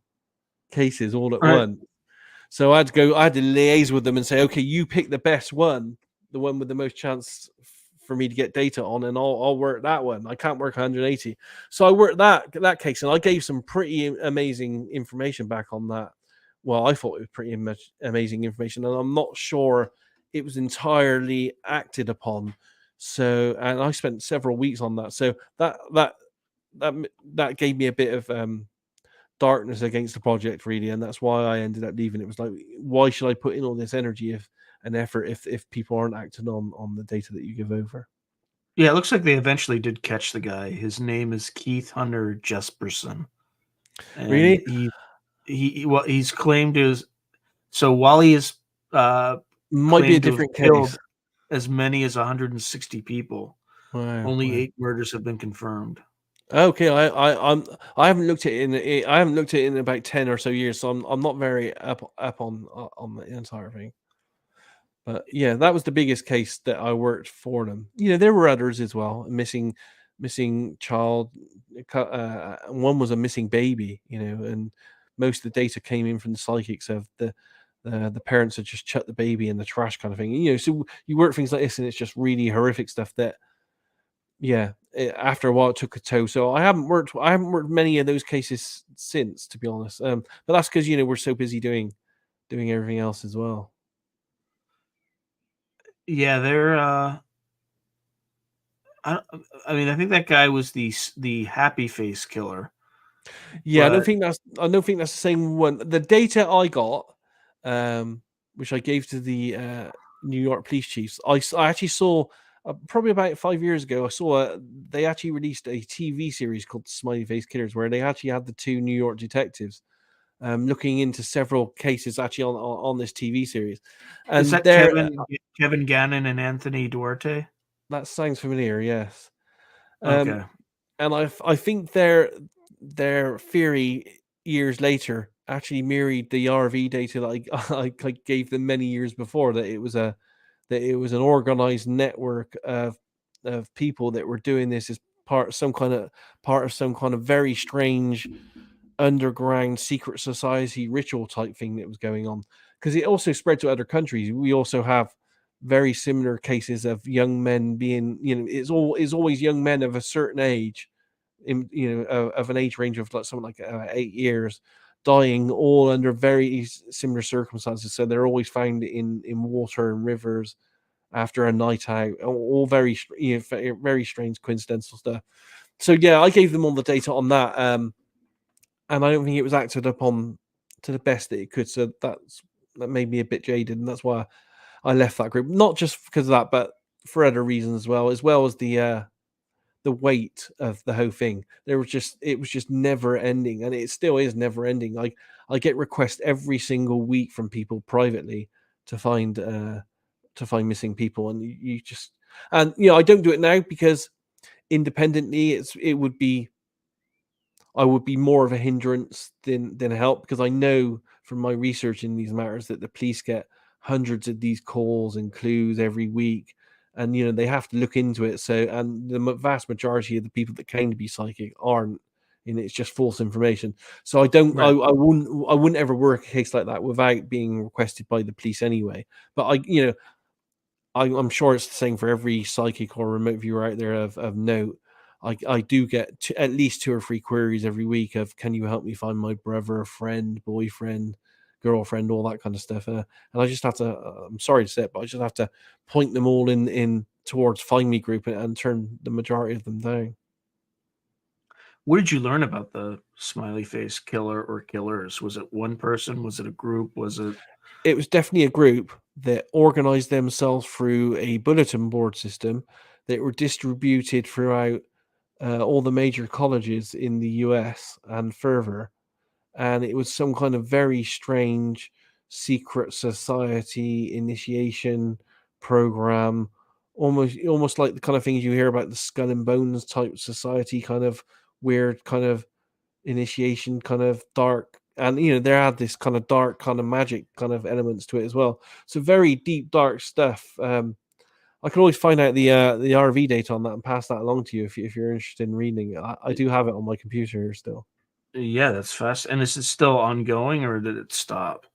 B: cases all at
A: Right.
B: once. So I had to liaise with them and say, okay, you pick the best one, the one with the most chance for me to get data on, and I'll work that one. I can't work 180. So I worked that case, and I gave some pretty amazing information back on that. Well, I thought it was pretty much amazing information, and I'm not sure it was entirely acted upon. So, and I spent several weeks on that. So that that gave me a bit of darkness against the project, really, and that's why I ended up leaving. It was like, why should I put in all this energy and effort if people aren't acting on the data that you give over?
A: Yeah, it looks like they eventually did catch the guy. His name is Keith Hunter Jesperson, and
B: Really,
A: he's claimed his. So while he is uh,
B: might be a
A: claimed to have
B: different
A: killed
B: case.
A: as many as 160 people,
B: Wow,
A: only
B: wow.
A: 8 murders have been confirmed.
B: Okay, I haven't looked at it I haven't looked at it in about 10 or so years, so I'm not very up on the entire thing. But yeah, that was the biggest case that I worked for them. There were others as well. Missing child. One was a missing baby. And most of the data came in from the psychics of the parents had just chucked the baby in the trash, kind of thing. So you work things like this, and it's just really horrific stuff. That yeah, after a while it took a toll. So I haven't worked many of those cases since, to be honest. But that's because we're so busy doing everything else as well.
A: Yeah, they're. I, I mean, I think that guy was the happy face killer,
B: Yeah,
A: but
B: I don't think that's the same one. The data I got, which I gave to the New York police chiefs, I actually saw probably about 5 years ago. I saw they actually released a TV series called Smiley Face Killers, where they actually had the two New York detectives looking into several cases actually on this TV series,
A: is
B: and
A: that
B: there
A: Kevin Gannon and Anthony Duarte?
B: that sounds familiar. Yes, um,
A: Okay.
B: and I think their theory years later actually mirrored the RV data that I gave them many years before, that it was an organized network of people that were doing this as part of some kind of very strange underground secret society ritual type thing that was going on, because it also spread to other countries. We also have very similar cases of young men being, it's always young men of a certain age, in of an age range of like something like 8 years, dying all under very similar circumstances. So they're always found in water and rivers after a night out, all very very strange coincidental stuff. So yeah, I gave them all the data on that. and I don't think it was acted upon to the best that it could. So that made me a bit jaded, and that's why I left that group. Not just because of that, but for other reasons as well as the weight of the whole thing. It was just never ending, and it still is never ending. I get requests every single week from people privately to find missing people, and you just, and I don't do it now because independently it would be, I would be more of a hindrance than a help, because I know from my research in these matters that the police get hundreds of these calls and clues every week, and they have to look into it. So, and the vast majority of the people that claim to be psychic aren't, and it's just false information. So I don't,
A: Right.
B: I wouldn't ever work a case like that without being requested by the police anyway. But I'm sure it's the same for every psychic or remote viewer out there of note. I do get at least 2 or 3 queries every week of, can you help me find my brother, friend, boyfriend, girlfriend, all that kind of stuff. And I just have to, I'm sorry to say it, but I just have to point them all in towards Find Me group and turn the majority of them down.
A: What did you learn about the smiley face killer or killers? Was it one person? Was it a group? Was it?
B: It was definitely a group that organized themselves through a bulletin board system that were distributed throughout all the major colleges in the US and further. And it was some kind of very strange secret society initiation program, almost like the kind of things you hear about, the Skull and Bones type society, kind of weird kind of initiation, kind of dark. And they had this kind of dark kind of magic kind of elements to it as well. So very deep dark stuff. I can always find out the RV data on that and pass that along to you if you're interested in reading it. I do have it on my computer here still.
A: Yeah, that's fast. And is it still ongoing, or did it stop?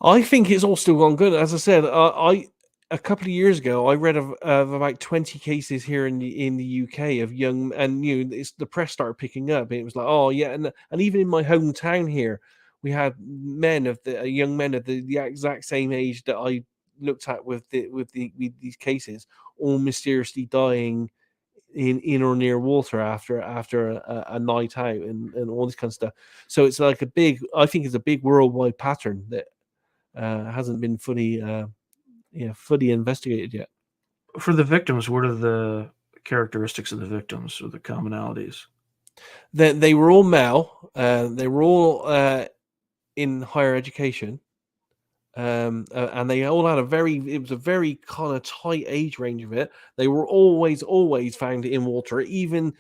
B: I think it's all still gone good. As I said, I a couple of years ago I read of about 20 cases here in the UK of young, and it's, the press started picking up. It was like, oh yeah, and even in my hometown here, we had young men of the exact same age that I looked at with these cases, all mysteriously dying in or near water after a night out, and all this kind of stuff. So it's like I think it's a big worldwide pattern that hasn't been fully investigated yet.
A: For the victims, what are the characteristics of the victims or the commonalities?
B: They were all male. They were all in higher education. And they all had it was a very kind of tight age range of it. They were always found in water, even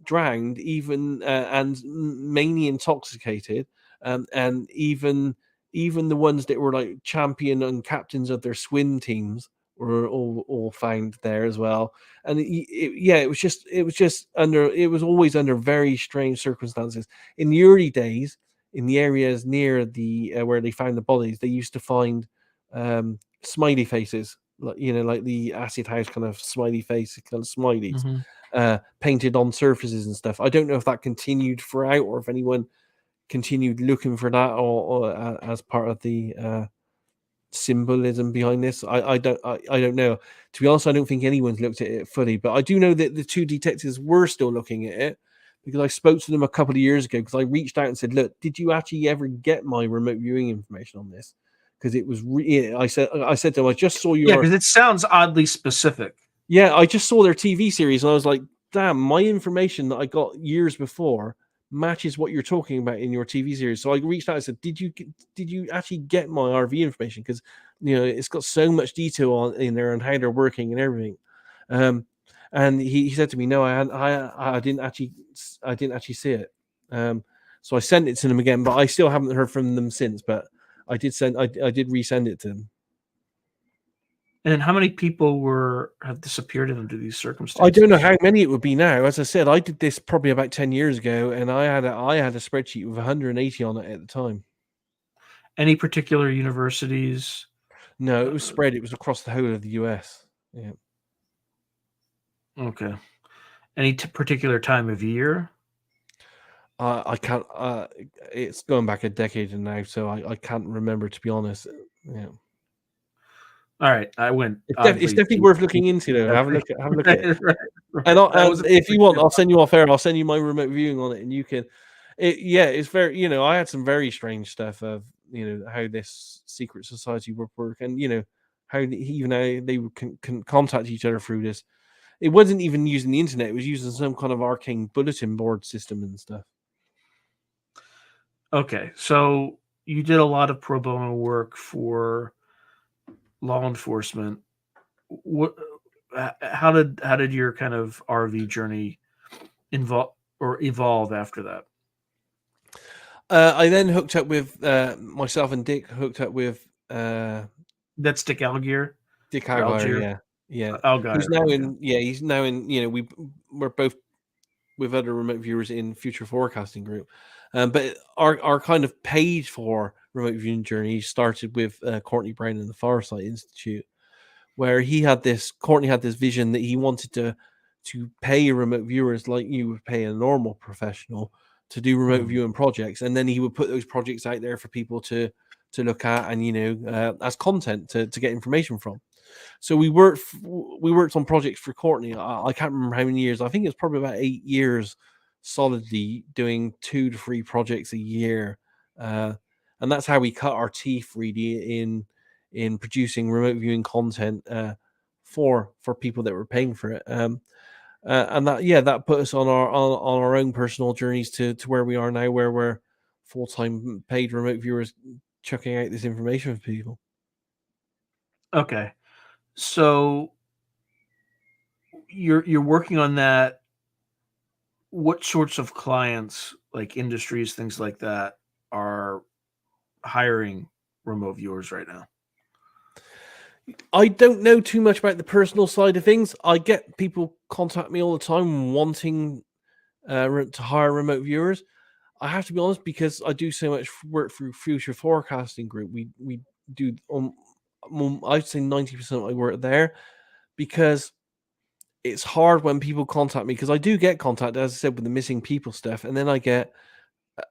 B: drowned, even and mainly intoxicated, and even the ones that were like champion and captains of their swim teams were all found there as well. And it was always under very strange circumstances. In the early days, in the areas near the where they found the bodies, they used to find smiley faces, like the acid house kind of smiley face, kind of smileys, painted on surfaces and stuff. I don't know if that continued throughout, or if anyone continued looking for that, or as part of the symbolism behind this. I don't know. To be honest, I don't think anyone's looked at it fully, but I do know that the 2 detectives were still looking at it, because I spoke to them a couple of years ago, because I reached out and said, look, did you actually ever get my remote viewing information on this? Because it was I said to them, I just saw your,
A: because it sounds oddly specific.
B: Yeah, I just saw their TV series, and I was like, damn, my information that I got years before matches what you're talking about in your TV series. So I reached out and said, did you actually get my RV information? Because it's got so much detail in there and how they're working and everything. And he said to me, no, I didn't actually see it. So I sent it to them again, but I still haven't heard from them since. But I did resend it to them.
A: And how many people have disappeared under these circumstances?
B: I don't know how many it would be now. As I said, I did this probably about 10 years ago, and I had a spreadsheet with 180 on it at the time.
A: Any particular universities?
B: No, it was spread. It was across the whole of the US. Yeah.
A: Okay. Any particular time of year?
B: I can't. It's going back a decade now, so I can't remember, to be honest. Yeah.
A: All right, I went.
B: It's definitely worth looking into, though. Have a look at it.
A: Right.
B: And if you want, I'll send you off air. I'll send you my remote viewing on it, and you can. It's very, I had some very strange stuff of, how this secret society would work, and how even how they can contact each other through this. It wasn't even using the internet; it was using some kind of arcane bulletin board system and stuff.
A: Okay, so you did a lot of pro bono work for law enforcement. What? How did your kind of RV journey involve or evolve after that?
B: I then hooked up with myself and Dick hooked up with
A: That's Dick Algier
B: Dick
A: or
B: Algier,
A: Algier?
B: yeah.
A: Algier. Okay.
B: He's now in. We're both with other remote viewers in future forecasting group. But our kind of paid for remote viewing journey started with Courtney Brown and the Farsight Institute, where Courtney had this vision that he wanted to pay remote viewers like you would pay a normal professional to do remote
A: Mhm.
B: viewing projects, and then he would put those projects out there for people to look at and as content to get information from. So we worked on projects for Courtney. I can't remember how many years. I think it's probably about 8 years solidly doing 2 to 3 projects a year, uh, and that's how we cut our teeth really in producing remote viewing content for people that were paying for it. And that put us on our own personal journeys to where we are now, where we're full time paid remote viewers chucking out this information for people.
A: Okay. So you're working on that. What sorts of clients, like industries, things like that, are hiring remote viewers right now?
B: I don't know too much about the personal side of things. I get people contact me all the time wanting to hire remote viewers. I have to be honest, because I do so much work through Future Forecasting Group. We do I'd say 90% of my work there, because it's hard when people contact me, because I do get contacted, as I said, with the missing people stuff, and then I get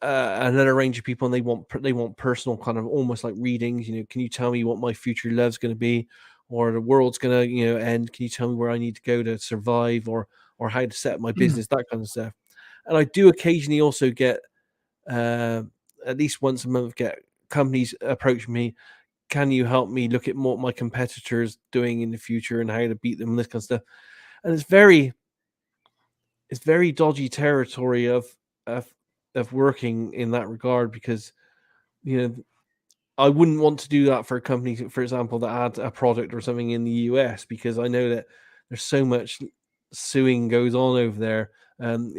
B: another range of people, and they want personal kind of almost like readings. Can you tell me what my future love's going to be, or the world's going to end? Can you tell me where I need to go to survive, or how to set up my business, that kind of stuff. And I do occasionally also get uh, at least once a month get companies approach me. Can you help me look at what my competitors doing in the future and how to beat them and this kind of stuff? And it's very dodgy territory of of working in that regard, because you know I wouldn't want to do that for a company, for example, that had a product or something in the US, because I know that there's so much suing goes on over there. And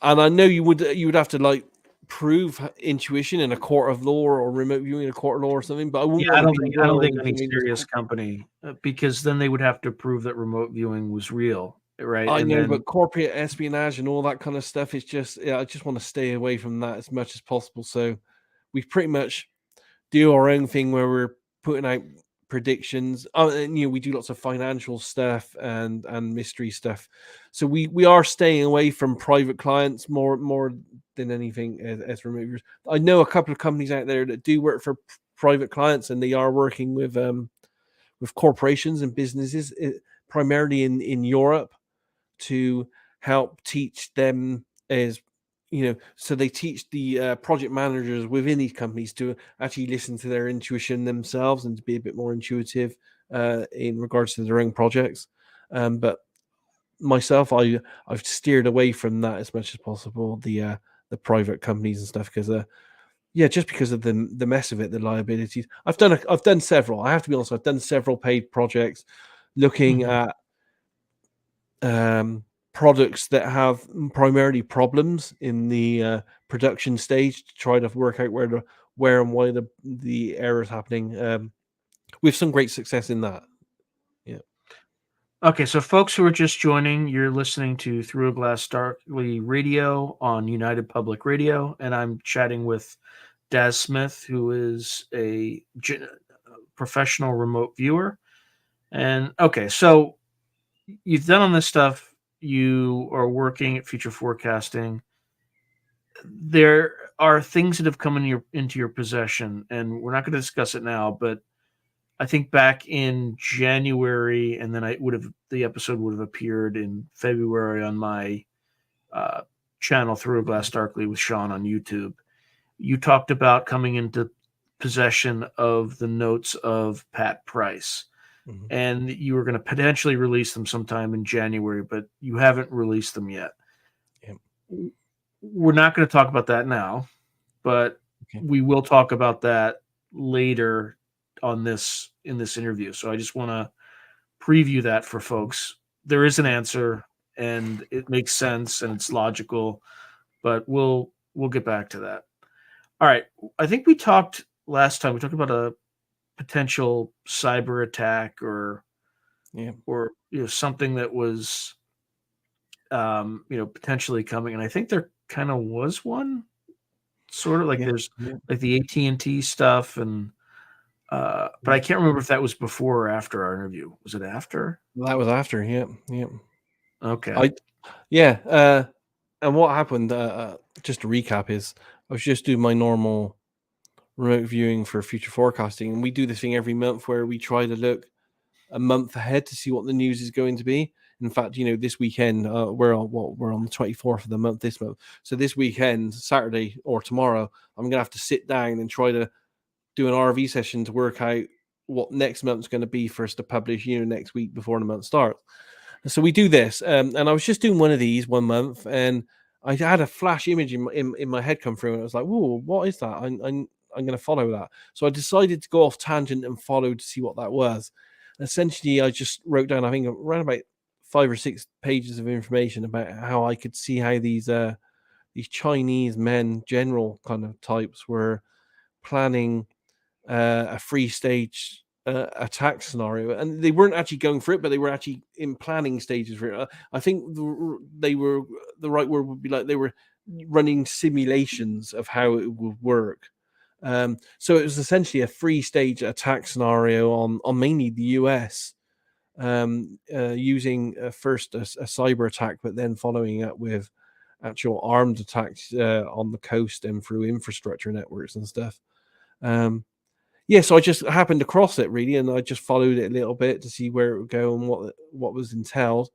B: I know you would have to like prove intuition in a court of law, or remote viewing in a court of law or something. But I
A: Yeah,
B: wouldn't
A: I
B: want to
A: don't
B: be
A: think I don't think
B: involved
A: any
B: in something that's
A: serious company, because then they would have to prove that remote viewing was real, right?
B: I
A: And
B: know,
A: then
B: but corporate espionage and all that kind of stuff is just, yeah, I just want to stay away from that as much as possible. So we pretty much do our own thing, where we're putting out predictions. And we do lots of financial stuff and mystery stuff. So we are staying away from private clients more than anything as remote viewers. I know a couple of companies out there that do work for private clients, and they are working with corporations and businesses, primarily in Europe, to help teach them, as so they teach the project managers within these companies to actually listen to their intuition themselves, and to be a bit more intuitive in regards to their own projects. But myself, I've steered away from that as much as possible, the private companies and stuff, because just because of the mess of it, the liabilities. I've done several. I have to be honest. I've done several paid projects looking
A: Mhm.
B: at products that have primarily problems in the production stage, to try to work out where and why the error is happening. With some great success in that. Yeah.
A: Okay, so folks who are just joining, you're listening to Through a Glass Darkly Radio on United Public Radio, and I'm chatting with Daz Smith, who is a professional remote viewer. And okay, so you've done all this stuff. You are working at Future Forecasting. There are things that have come into your possession, and we're not going to discuss it now. But I think back in January, and then the episode would have appeared in February on my channel Through a Glass Darkly with Sean on YouTube, you talked about coming into possession of the notes of Pat Price, and you were going to potentially release them sometime in January, but you haven't released them yet.
B: Yep.
A: We're not going to talk about that now, but we will talk about that later in this interview. So I just want to preview that for folks. There is an answer, and it makes sense, and it's logical, but we'll get back to that. All right. I think we talked last time. We talked about a potential cyber attack or something that was potentially coming, and I think there kind of was one, sort of like there's like the AT&T stuff, and but I can't remember if that was before or after our interview. Was it after?
B: That was after. Yep.
A: Okay.
B: And what happened? Just to recap, is I was just doing my normal remote viewing for future forecasting, and we do this thing every month where we try to look a month ahead to see what the news is going to be. In fact, this weekend we're on the 24th of the month this month. So this weekend, Saturday or tomorrow, I'm gonna have to sit down and try to do an RV session to work out what next month's going to be for us to publish, next week before the month starts. So we do this, and I was just doing one of these one month, and I had a flash image in my head come through, and I was like, "Whoa, what is that?" I'm going to follow that. So I decided to go off tangent and follow to see what that was. Essentially, I just wrote down, I think, around about 5 or 6 pages of information about how I could see how these Chinese men, general kind of types, were planning a free-stage attack scenario, and they weren't actually going for it, but they were actually in planning stages for it. I think the right word would be like they were running simulations of how it would work. So it was essentially a free-stage attack scenario on mainly the US, using first a cyber attack, but then following up with actual armed attacks on the coast and through infrastructure networks and stuff. So I just happened across it really, and I just followed it a little bit to see where it would go and what was entailed.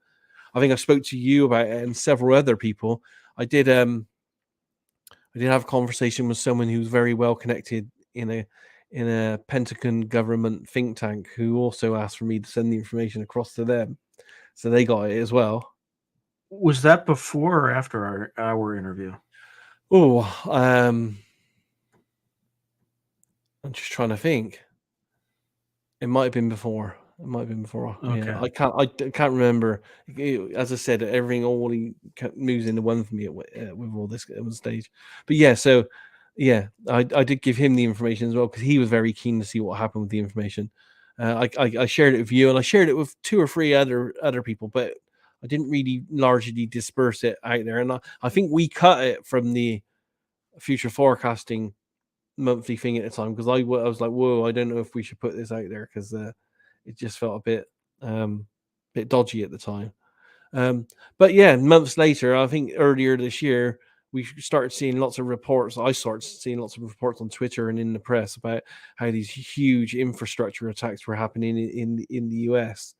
B: I think I spoke to you about it and several other people. I did have a conversation with someone who's very well connected in a Pentagon government think tank, who also asked for me to send the information across to them, so they got it as well.
A: Was that before or after our interview?
B: I'm just trying to think. It might have been before.
A: Okay.
B: Yeah, I can't remember. As I said, everything all moves into one for me with all this at one stage. But I did give him the information as well, because he was very keen to see what happened with the information. I shared it with you, and I shared it with 2 or 3 other people, but I didn't really largely disperse it out there. And I think we cut it from the future forecasting monthly thing at the time, because I was like, whoa, I don't know if we should put this out there, because it just felt a bit dodgy at the time. But yeah, months later, I think earlier this year, we started seeing lots of reports. I started seeing lots of reports on Twitter and in the press about how these huge infrastructure attacks were happening in the US,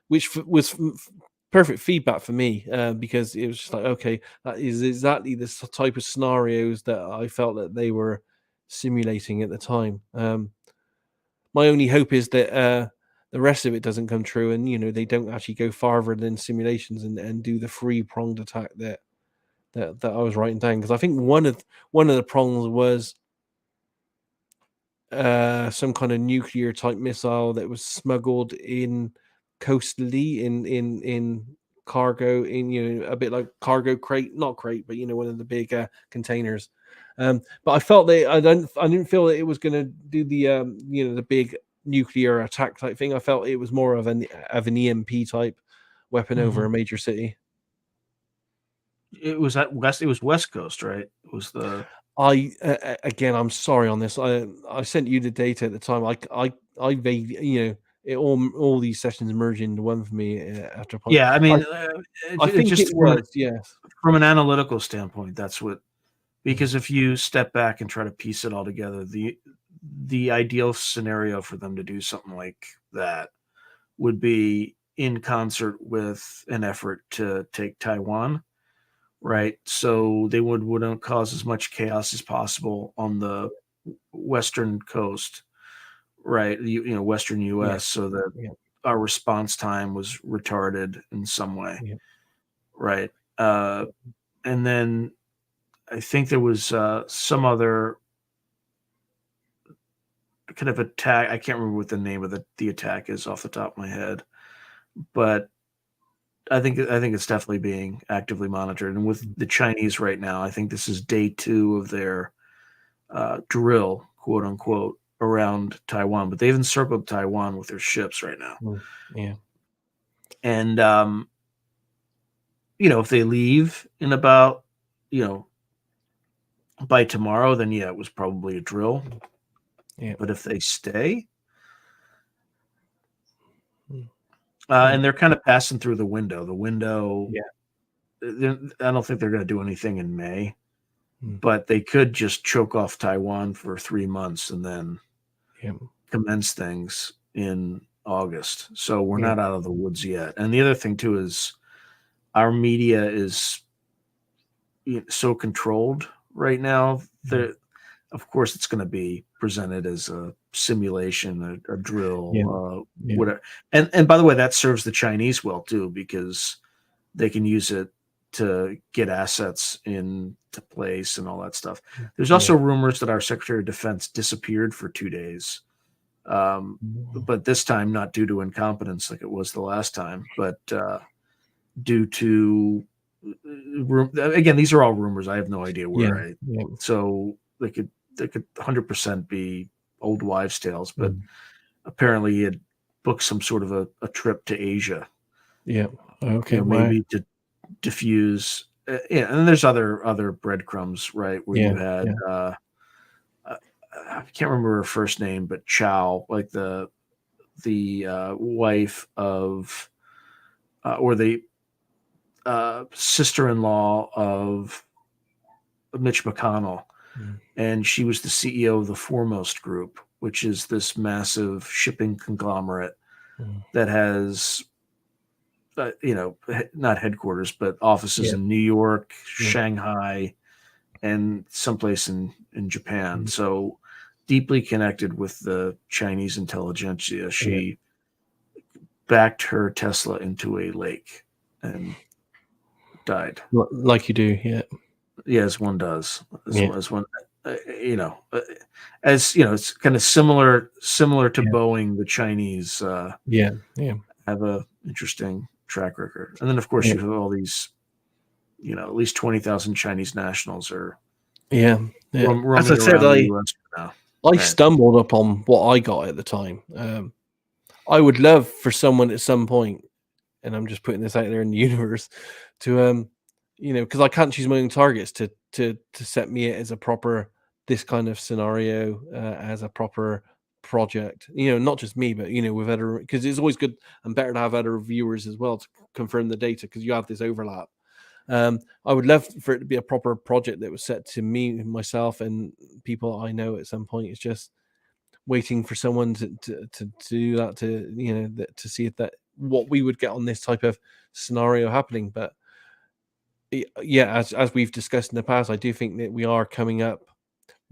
B: which was perfect feedback for me, because it was just like, okay, that is exactly the type of scenarios that I felt that they were simulating at the time. My only hope is that the rest of it doesn't come true, and they don't actually go farther than simulations and do the 3-pronged attack that I was writing down, because I think one of the prongs was some kind of nuclear type missile that was smuggled in coastally in cargo, in a bit like cargo crate, not crate, but one of the big containers. But I felt that I didn't feel that it was going to do the the big nuclear attack type thing. I felt it was more of an EMP type weapon over a major city.
A: It was It was West Coast, right? It was the.
B: Again, I'm sorry on this. I sent you the data at the time. I vaguely, it all these sessions merge into one for me after a point.
A: Yeah, I mean,
B: I think
A: just
B: it was, yes.
A: From an analytical standpoint, that's what. Because if you step back and try to piece it all together, the ideal scenario for them to do something like that would be in concert with an effort to take Taiwan, right? So they would cause as much chaos as possible on the western coast, right? Western
B: Yeah,
A: U.S. so that
B: yeah,
A: our response time was retarded in some way,
B: yeah,
A: right? Uh, and then I think there was some other kind of attack. I can't remember what the name of the attack is off the top of my head, but I think it's definitely being actively monitored. And with the Chinese right now, I think this is day 2 of their drill, quote unquote, around Taiwan. But they've encircled Taiwan with their ships right now.
B: yeah,
A: And if they leave in about, you know, by tomorrow, then yeah, it was probably a drill.
B: yeah.
A: But if they stay,
B: Mm.
A: and they're kind of passing through the window. The window,
B: Yeah.
A: I don't think they're going to do anything in May,
B: Mm.
A: but they could just choke off Taiwan for 3 months and then
B: Yeah.
A: commence things in August. So we're
B: Yeah.
A: not out of the woods yet. And the other thing too is our media is so controlled right now
B: Mm.
A: that, of course, it's going to be presented as a simulation, a
B: Yeah.
A: drill,
B: Yeah.
A: whatever. And by the way, that serves the Chinese well too, because they can use it to get assets into place and all that stuff. There's
B: Yeah.
A: also rumors that our Secretary of Defense disappeared for 2 days, but this time not due to incompetence like it was the last time, but due to again, these are all rumors. I have no idea
B: Yeah.
A: where
B: Yeah.
A: so they could 100% be old wives' tales, but
B: Mm.
A: apparently he had booked some sort of a trip to Asia,
B: Yeah. Okay. Wow.
A: maybe to diffuse. Yeah, and there's other breadcrumbs, right? Where you
B: Yeah.
A: had
B: Yeah.
A: uh, I can't remember her first name, but Chow, like the wife of or the sister-in-law of Mitch McConnell,
B: Mm.
A: and she was the CEO of the Foremost Group, which is this massive shipping conglomerate
B: Mm.
A: that has, not headquarters, but offices
B: Yeah.
A: in New York,
B: Yeah.
A: Shanghai, and someplace in Japan.
B: Mm.
A: So deeply connected with the Chinese intelligentsia.
B: Yeah.
A: She backed her Tesla into a lake and died.
B: Like you do. Yeah.
A: Yeah, as one does,
B: Yeah.
A: as one, as it's kind of similar to
B: Yeah.
A: Boeing. The Chinese
B: Yeah. Yeah.
A: have a interesting track record, and then of course
B: Yeah.
A: you have all these, at least 20,000 Chinese nationals are
B: Yeah. Yeah. As I
A: roaming
B: said,
A: around the U.S. now.
B: I
A: Right.
B: stumbled upon what I got at the time. I would love for someone at some point, and I'm just putting this out there in the universe, to because I can't choose my own targets to set me as a proper this kind of scenario as a proper project. Not just me, but with other, because it's always good and better to have other viewers as well to confirm the data, because you have this overlap. I would love for it to be a proper project that was set to me, myself, and people I know at some point. It's just waiting for someone to do that, to see if that what we would get on this type of scenario happening. But yeah, as we've discussed in the past, I do think that we are coming up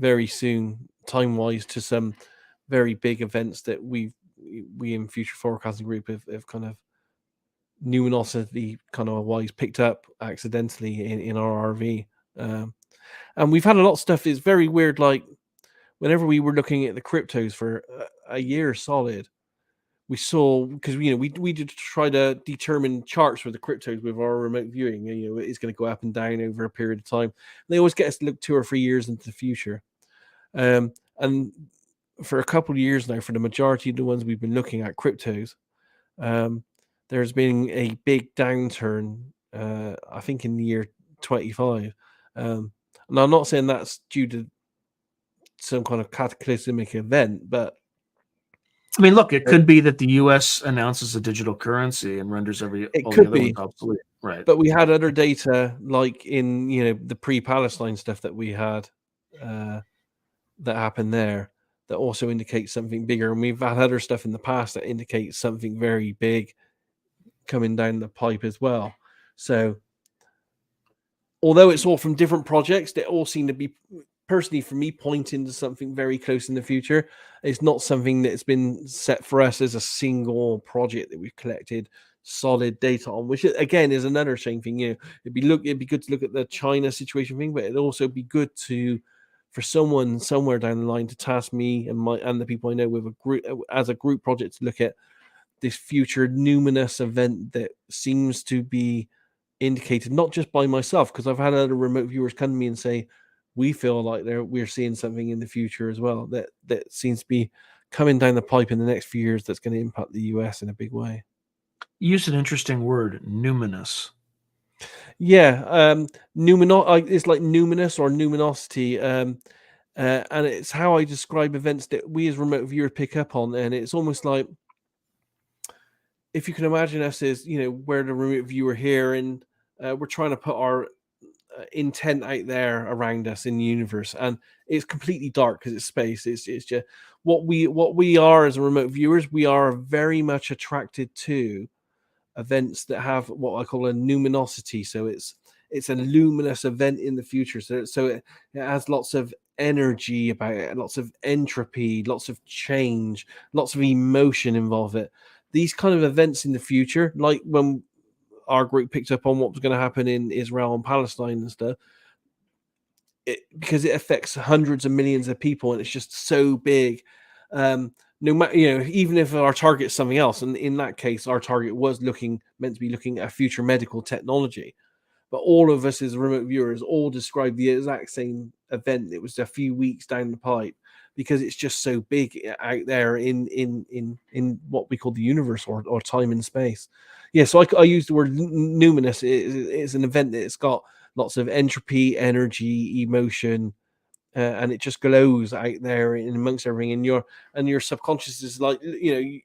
B: very soon, time wise, to some very big events that we in Future Forecasting Group have kind of numinosity kind of wise picked up accidentally in our RV. And we've had a lot of stuff. It's very weird. Like whenever we were looking at the cryptos for a year solid, we saw, because we did try to determine charts for the cryptos with our remote viewing. It's going to go up and down over a period of time. They always get us to look 2 or 3 years into the future. And for a couple of years now, for the majority of the ones we've been looking at cryptos, there's been a big downturn. I think in the year 25. And I'm not saying that's due to some kind of cataclysmic event, but
A: I mean, look, it could be that the U.S. announces a digital currency and renders
B: it
A: all the
B: could
A: other ones
B: be.
A: obsolete. Right.
B: But we had other data, like in the pre-Palestine stuff that we had that happened there, that also indicates something bigger. And we've had other stuff in the past that indicates something very big coming down the pipe as well. So although it's all from different projects, they all seem to be, personally for me, pointing to something very close in the future. It's not something that's been set for us as a single project that we've collected solid data on, which again is another same thing. It'd be good to look at the China situation thing, but it'd also be good to, for someone somewhere down the line, to task me and the people I know with a group, as a group project, to look at this future numinous event that seems to be indicated not just by myself, because I've had other remote viewers come to me and say, we feel like we're seeing something in the future as well that seems to be coming down the pipe in the next few years that's going to impact the US in a big way.
A: You used an interesting word, numinous.
B: Yeah, it's like numinous or numinosity, and it's how I describe events that we as remote viewers pick up on, and it's almost like, if you can imagine us as, we're the remote viewer here, and we're trying to put our intent out there around us in the universe, and it's completely dark because it's space. It's just what we are as remote viewers. We are very much attracted to events that have what I call a numinosity. So it's a luminous event in the future. So it has lots of energy about it, lots of entropy, lots of change, lots of emotion involved in it. These kind of events in the future, like when our group picked up on what was going to happen in Israel and Palestine and stuff, because it affects hundreds of millions of people and it's just so big. No matter, even if our target is something else, and in that case, our target was meant to be looking at future medical technology, but all of us as remote viewers all described the exact same event. It was a few weeks down the pipe because it's just so big out there in what we call the universe or time and space. Yeah, so I use the word numinous. It's an event that's got lots of entropy, energy, emotion, and it just glows out there in amongst everything. And your subconscious is like,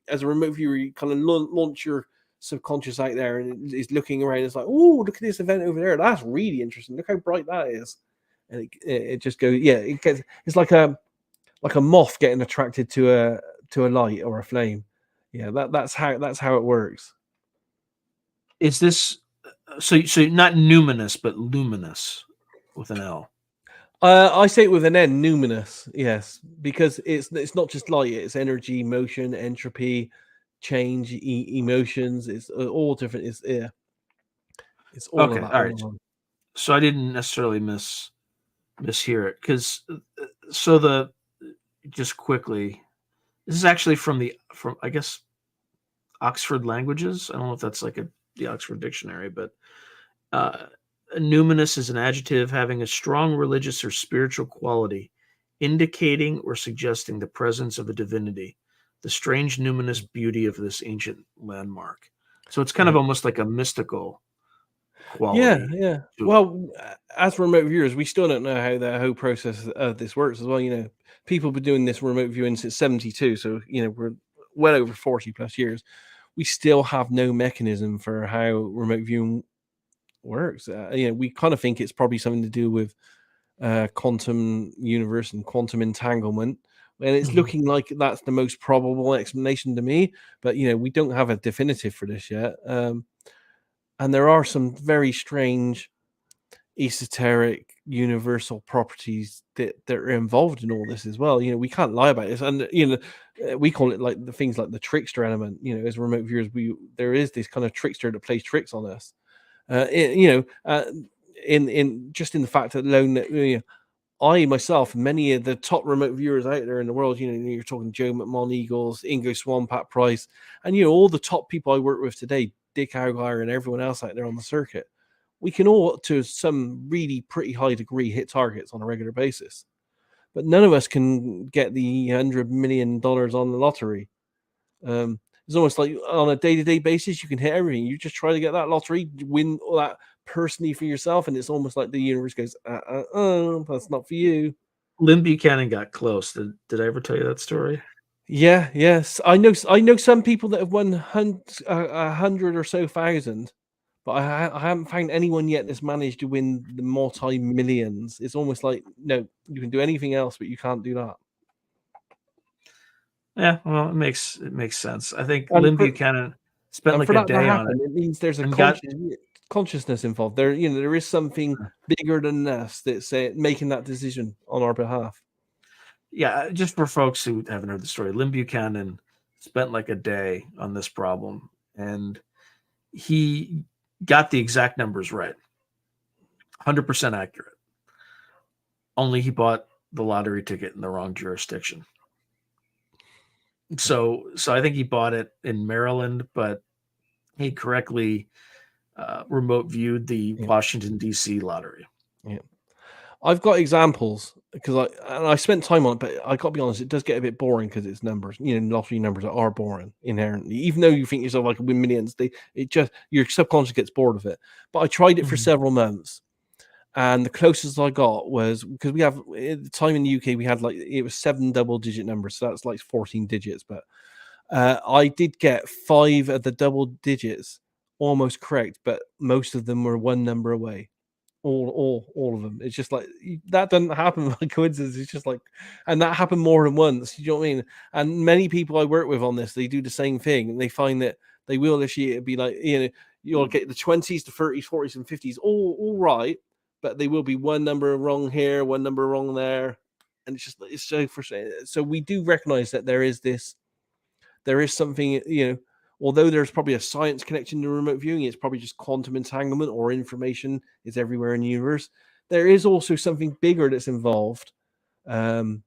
B: as a remote viewer, you kind of launch your subconscious out there and is looking around. It's like, oh, look at this event over there. That's really interesting. Look how bright that is. And it just goes, yeah. It's like a moth getting attracted to a light or a flame. Yeah, that's how it works.
A: Is this so not numinous but luminous with an L?
B: I say it with an N, numinous, yes, because it's not just light; it's energy, motion, entropy, change, emotions. It's all different. It's all of
A: Okay,
B: that.
A: all
B: All
A: right.
B: of them.
A: So I didn't necessarily mishear it, because so the just quickly, this is actually from I guess Oxford Languages. I don't know if that's like the Oxford Dictionary, but uh, numinous is an adjective having a strong religious or spiritual quality, indicating or suggesting the presence of a divinity. The strange numinous beauty of this ancient landmark. So it's kind of
B: Yeah.
A: almost like a mystical
B: Yeah,
A: quality
B: yeah.
A: to it.
B: Well, as remote viewers, we still don't know how the whole process of this works as well. People have been doing this remote viewing since 72, so we're well over 40 plus years. We still have no mechanism for how remote viewing works. We kind of think it's probably something to do with quantum universe and quantum entanglement, and it's
A: Mhm.
B: looking like that's the most probable explanation to me. But we don't have a definitive for this yet. And there are some very strange esoteric universal properties that are involved in all this as well. We can't lie about this, and we call it like the things like the trickster element. As remote viewers, there is this kind of trickster that plays tricks on us. In just in the fact that alone that I myself, many of the top remote viewers out there in the world, you're talking Joe McMahon Eagles, Ingo Swan, Pat Price, and all the top people I work with today, Dick Howgire and everyone else out there on the circuit. We can all, to some really pretty high degree, hit targets on a regular basis. But none of us can get the $100 million on the lottery. It's almost like on a day-to-day basis, you can hit everything. You just try to get that lottery, win all that personally for yourself, and it's almost like the universe goes, that's not for you.
A: Lynn Buchanan got close. Did I ever tell you that story?
B: Yeah, yes, I know. I know some people that have won 100 or so thousand, but I haven't found anyone yet that's managed to win the multi-millions. It's almost like, no, you can do anything else, but you can't do that.
A: Yeah, well, it makes sense. I think
B: And
A: Lynn Buchanan spent
B: and
A: like
B: for
A: a
B: that to
A: day on it
B: happen, it means there's a
A: and got
B: conscious consciousness involved. There is something bigger than us that's making that decision on our behalf.
A: Yeah, just for folks who haven't heard the story, Lynn Buchanan spent like a day on this problem, and he got the exact numbers right, 100% accurate. Only he bought the lottery ticket in the wrong jurisdiction. So I think he bought it in Maryland, but he correctly remote viewed the Washington D.C. lottery.
B: Yeah, I've got examples because I spent time on it, but I got to be honest, it does get a bit boring because it's numbers. Lottery numbers are boring inherently. Even though you think yourself like a win millions, your subconscious gets bored of it. But I tried it for several months, and the closest I got was because we have at the time in the UK we had it was 7 double-digit numbers, so that's like 14 digits. But I did get 5 of the double digits almost correct, but most of them were one number away. All of them. It's just like that doesn't happen by coincidence. It's just like, and that happened more than once. You know what I mean? And many people I work with on this, they do the same thing, and they find that they will actually be like, you'll get the 20s, the 30s, 40s, and 50s, all right, but they will be one number wrong here, one number wrong there, and it's so frustrating. So we do recognize that there is something, although there's probably a science connection to remote viewing, it's probably just quantum entanglement or information is everywhere in the universe. There is also something bigger that's involved. And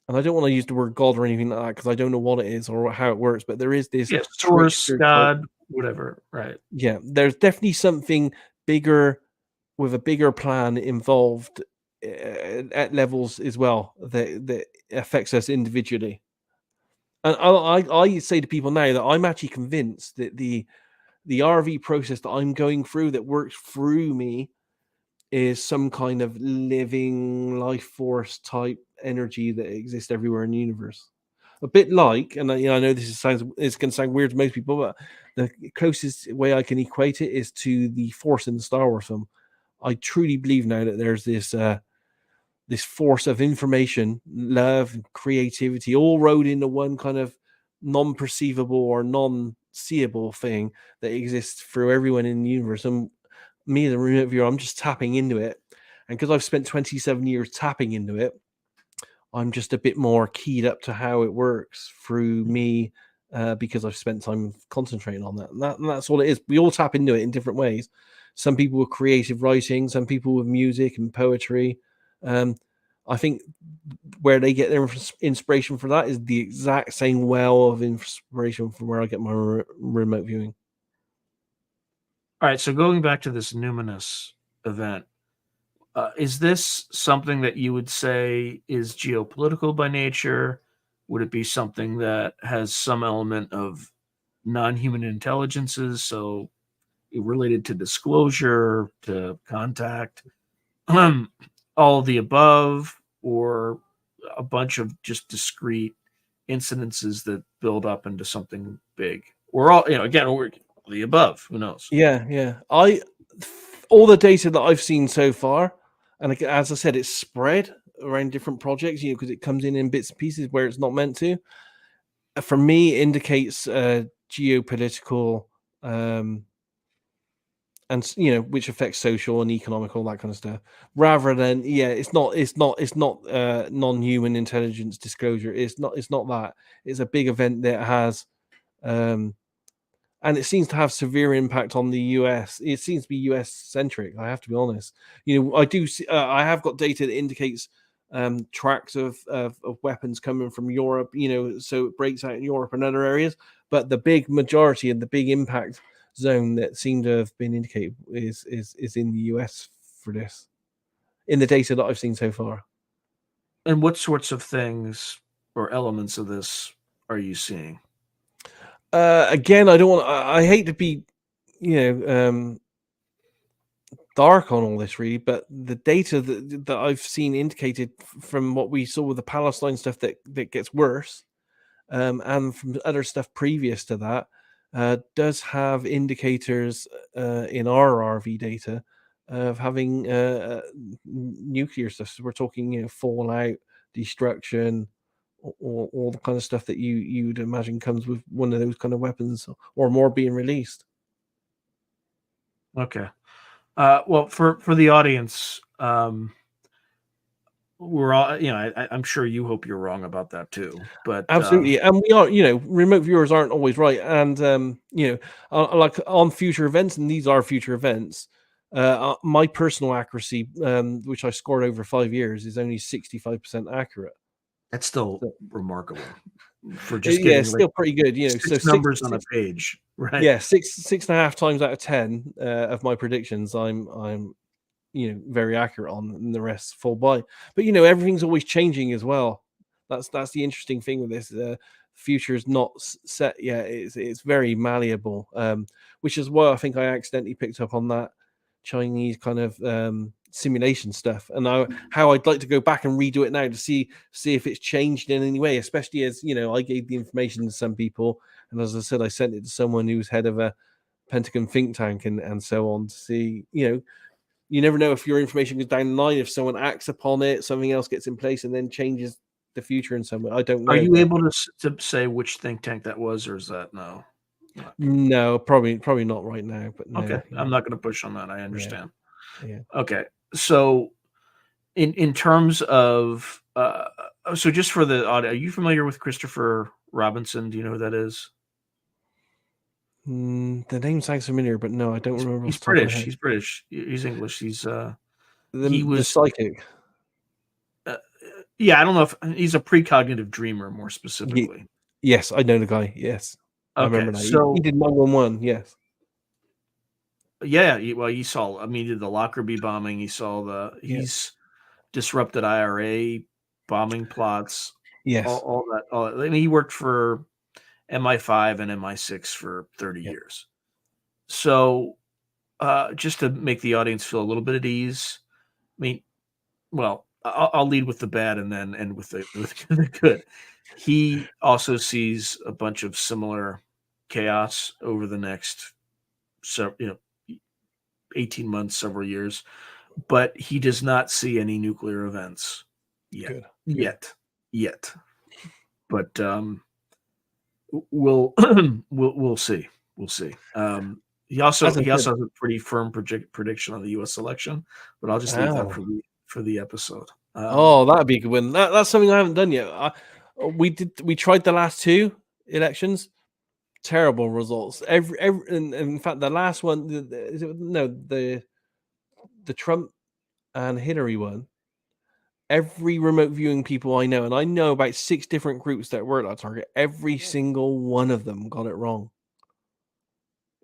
B: I don't want to use the word God or anything like that because I don't know what it is or how it works, but there is this
A: source, God, whatever, right?
B: Yeah, there's definitely something bigger with a bigger plan involved at levels as well that affects us individually. And I say to people now that I'm actually convinced that the RV process that I'm going through that works through me is some kind of living life force type energy that exists everywhere in the universe. A bit like, and I know it's going to sound weird to most people, but the closest way I can equate it is to the Force in the Star Wars film. I truly believe now that there's this force of information, love, and creativity, all rolled into one kind of non-perceivable or non-seeable thing that exists through everyone in the universe. And me, the remote viewer, I'm just tapping into it. And because I've spent 27 years tapping into it, I'm just a bit more keyed up to how it works through me because I've spent time concentrating on that. And that's all it is. We all tap into it in different ways. Some people with creative writing, some people with music and poetry. I think where they get their inspiration for that is the exact same well of inspiration from where I get my remote viewing.
A: All right, so going back to this numinous event, is this something that you would say is geopolitical by nature? Would it be something that has some element of non-human intelligences, so related to disclosure, to contact, all of the above, or a bunch of just discrete incidences that build up into something big? Or all, again, or the above, who knows?
B: Yeah. All the data that I've seen so far, and as I said, it's spread around different projects, because it comes in bits and pieces where it's not meant to. For me, indicates geopolitical, and which affects social and economical, that kind of stuff. Rather than it's not non-human intelligence disclosure. It's not that. It's a big event that has. And it seems to have severe impact on the US. It seems to be US centric. I have to be honest. I do see. I have got data that indicates tracks of weapons coming from Europe. So it breaks out in Europe and other areas. But the big majority and the big impact zone that seemed to have been indicated is in the US for this, in the data that I've seen so far.
A: And what sorts of things or elements of this are you seeing?
B: Again, I don't want. I hate to be, dark on all this, really, but the data that I've seen indicated from what we saw with the Palestine stuff that gets worse, and from other stuff previous to that, does have indicators in our RV data of having nuclear stuff. So we're talking, fallout, destruction, all the kind of stuff that you'd imagine comes with one of those kind of weapons or more being released.
A: Okay. Well, for the audience, we're all, I'm sure you hope you're wrong about that too. But
B: Absolutely, and we are, remote viewers aren't always right, and like on future events, and these are future events. My personal accuracy, which I scored over 5 years, is only 65% accurate.
A: that's still
B: So,
A: remarkable for just
B: yeah,
A: getting
B: it's
A: like
B: still pretty good. So
A: six numbers on a page, right?
B: yeah, six and a half times out of 10 of my predictions, I'm very accurate on, and the rest fall by. But everything's always changing as well. That's the interesting thing with this. Future is not set yet. It's very malleable, which is why I think I accidentally picked up on that Chinese kind of simulation stuff, and how I'd like to go back and redo it now to see if it's changed in any way. Especially as I gave the information to some people, and as I said, I sent it to someone who's head of a Pentagon think tank and so on to see. You never know if your information goes down the line, if someone acts upon it, something else gets in place and then changes the future in some way. I don't know.
A: Are you
B: But
A: able to say which think tank that was, or is that no?
B: no, probably not right now. But no,
A: Okay, I'm not going to push on that. I
B: yeah,
A: understand.
B: yeah.
A: Okay, so in terms of so just for the audio, are you familiar with Christopher Robinson? Do you know who that is?
B: The name sounds familiar, but no, I don't remember off
A: He's
B: the top of my
A: British.
B: head.
A: He's British. He's English. He
B: The
A: was
B: psychic.
A: uh, yeah. I don't know if he's a precognitive dreamer more
B: Ye-
A: specifically.
B: yes, I know the guy. Yes, I
A: Okay,
B: remember now. He
A: so
B: did 911. Yes.
A: yeah, well, you saw. I mean, he did the Lockerbie bombing. He saw
B: Yeah.
A: he's disrupted IRA bombing plots.
B: Yes.
A: All that. I mean, he worked for MI5 and MI6 for 30
B: Yep.
A: years. So, just to make the audience feel a little bit at ease, I mean, well, I'll lead with the bad and then end with the good. He also sees a bunch of similar chaos over the next, 18 months, several years, but he does not see any nuclear events yet.
B: Good.
A: Yet. But we'll we'll see. We'll see. He also
B: As I
A: has
B: said.
A: a pretty firm prediction on the U.S. election, but I'll just leave that
B: Oh.
A: for the episode.
B: Oh, that'd be a good win. That's something I haven't done yet. We tried the last two elections. Terrible results. Every and in fact, the last one, the Trump and Hillary one. Every remote viewing people I know, and I know about 6 different groups that were at that target. Every single one of them got it wrong.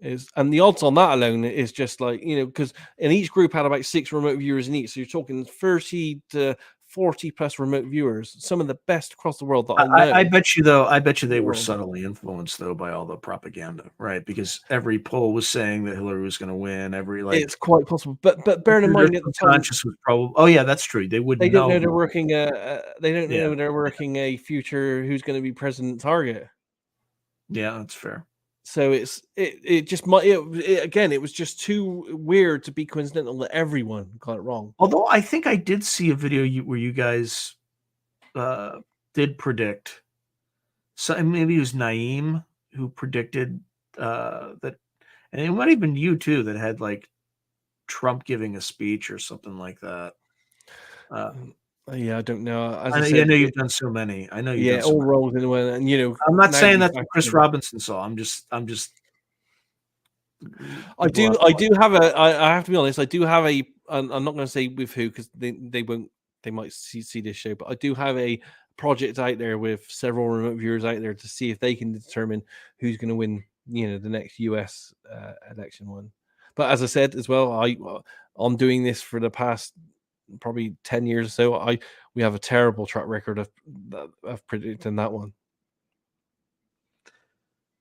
B: And the odds on that alone is just like, because in each group had about 6 remote viewers in each. So you're talking 30 to 40 plus remote viewers, some of the best across the world that I know.
A: I bet you though. I bet you they were
B: Wrong.
A: subtly influenced though by all the propaganda, right? Because every poll was saying that Hillary was going to win.
B: It's quite possible, but bearing in
A: Their
B: mind at the time
A: subconscious was probably. Oh yeah, that's true. They
B: they
A: wouldn't
B: don't
A: know.
B: know they're working they don't
A: Yeah,
B: know they're working a future who's going to be president target.
A: yeah, that's fair.
B: So it just might again, it was just too weird to be coincidental that everyone got it wrong.
A: Although I think I did see a video where you guys did predict. So maybe it was Naeem who predicted that, and it might have been you too that had like Trump giving a speech or something like that.
B: Yeah, I don't know. As I
A: I
B: said,
A: know you've done so many. I know you've
B: yeah,
A: done so
B: all
A: many.
B: rolled into one, and
A: I'm not
B: now
A: saying
B: you
A: that's what Chris
B: factor in.
A: Robinson saw. I'm just
B: I do have I have to be honest. I do have a. I'm not going to say with who because they won't. They might see this show, but I do have a project out there with several remote viewers out there to see if they can determine who's going to win. The next US election one. But as I said as well, I'm doing this for the past probably 10 years or so. We have a terrible track record of predicting that one.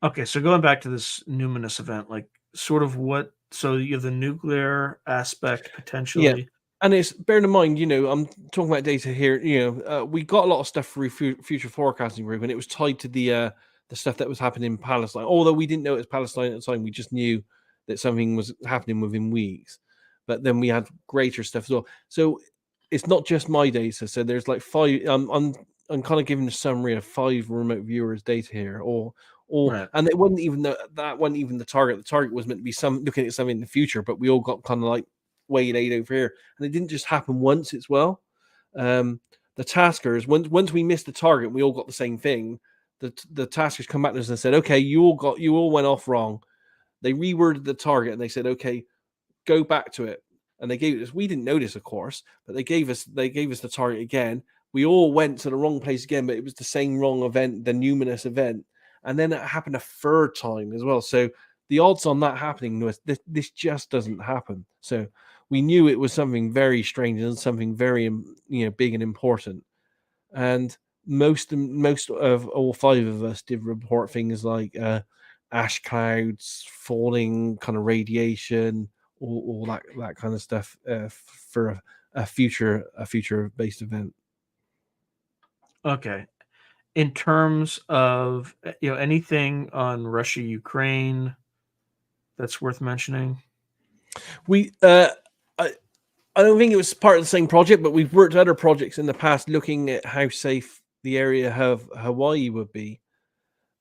A: Okay, so going back to this numinous event, like sort of what? So you have the nuclear aspect
B: Yeah,
A: potentially.
B: and it's bearing in mind, I'm talking about data here. We got a lot of stuff through future forecasting group, and it was tied to the stuff that was happening in Palestine. Although we didn't know it was Palestine at the time, we just knew that something was happening within weeks. But then we had greater stuff as well. So it's not just my data. So there's like 5. I'm kind of giving a summary of 5 remote viewers' data here,
A: Right.
B: And it wasn't even that wasn't even the target. The target was meant to be looking at something in the future, but we all got kind of like waylaid over here, and it didn't just happen once as well. The taskers, once we missed the target, we all got the same thing. The taskers come back to us and said, "Okay, you all went off wrong." They reworded the target and they said, "Okay, go back to it." And they gave us. We didn't notice, of course, but they gave us the target again. We all went to the wrong place again, but it was the same wrong event, the numinous event, and then it happened a third time as well. So the odds on that happening was this just doesn't happen. So we knew it was something very strange and something very big and important. And most of all five of us did report things like ash clouds, falling kind of radiation, all that kind of stuff for a future based event.
A: Okay. In terms of anything on Russia, Ukraine that's worth mentioning.
B: We I don't think it was part of the same project, but we've worked other projects in the past looking at how safe the area of Hawaii would be.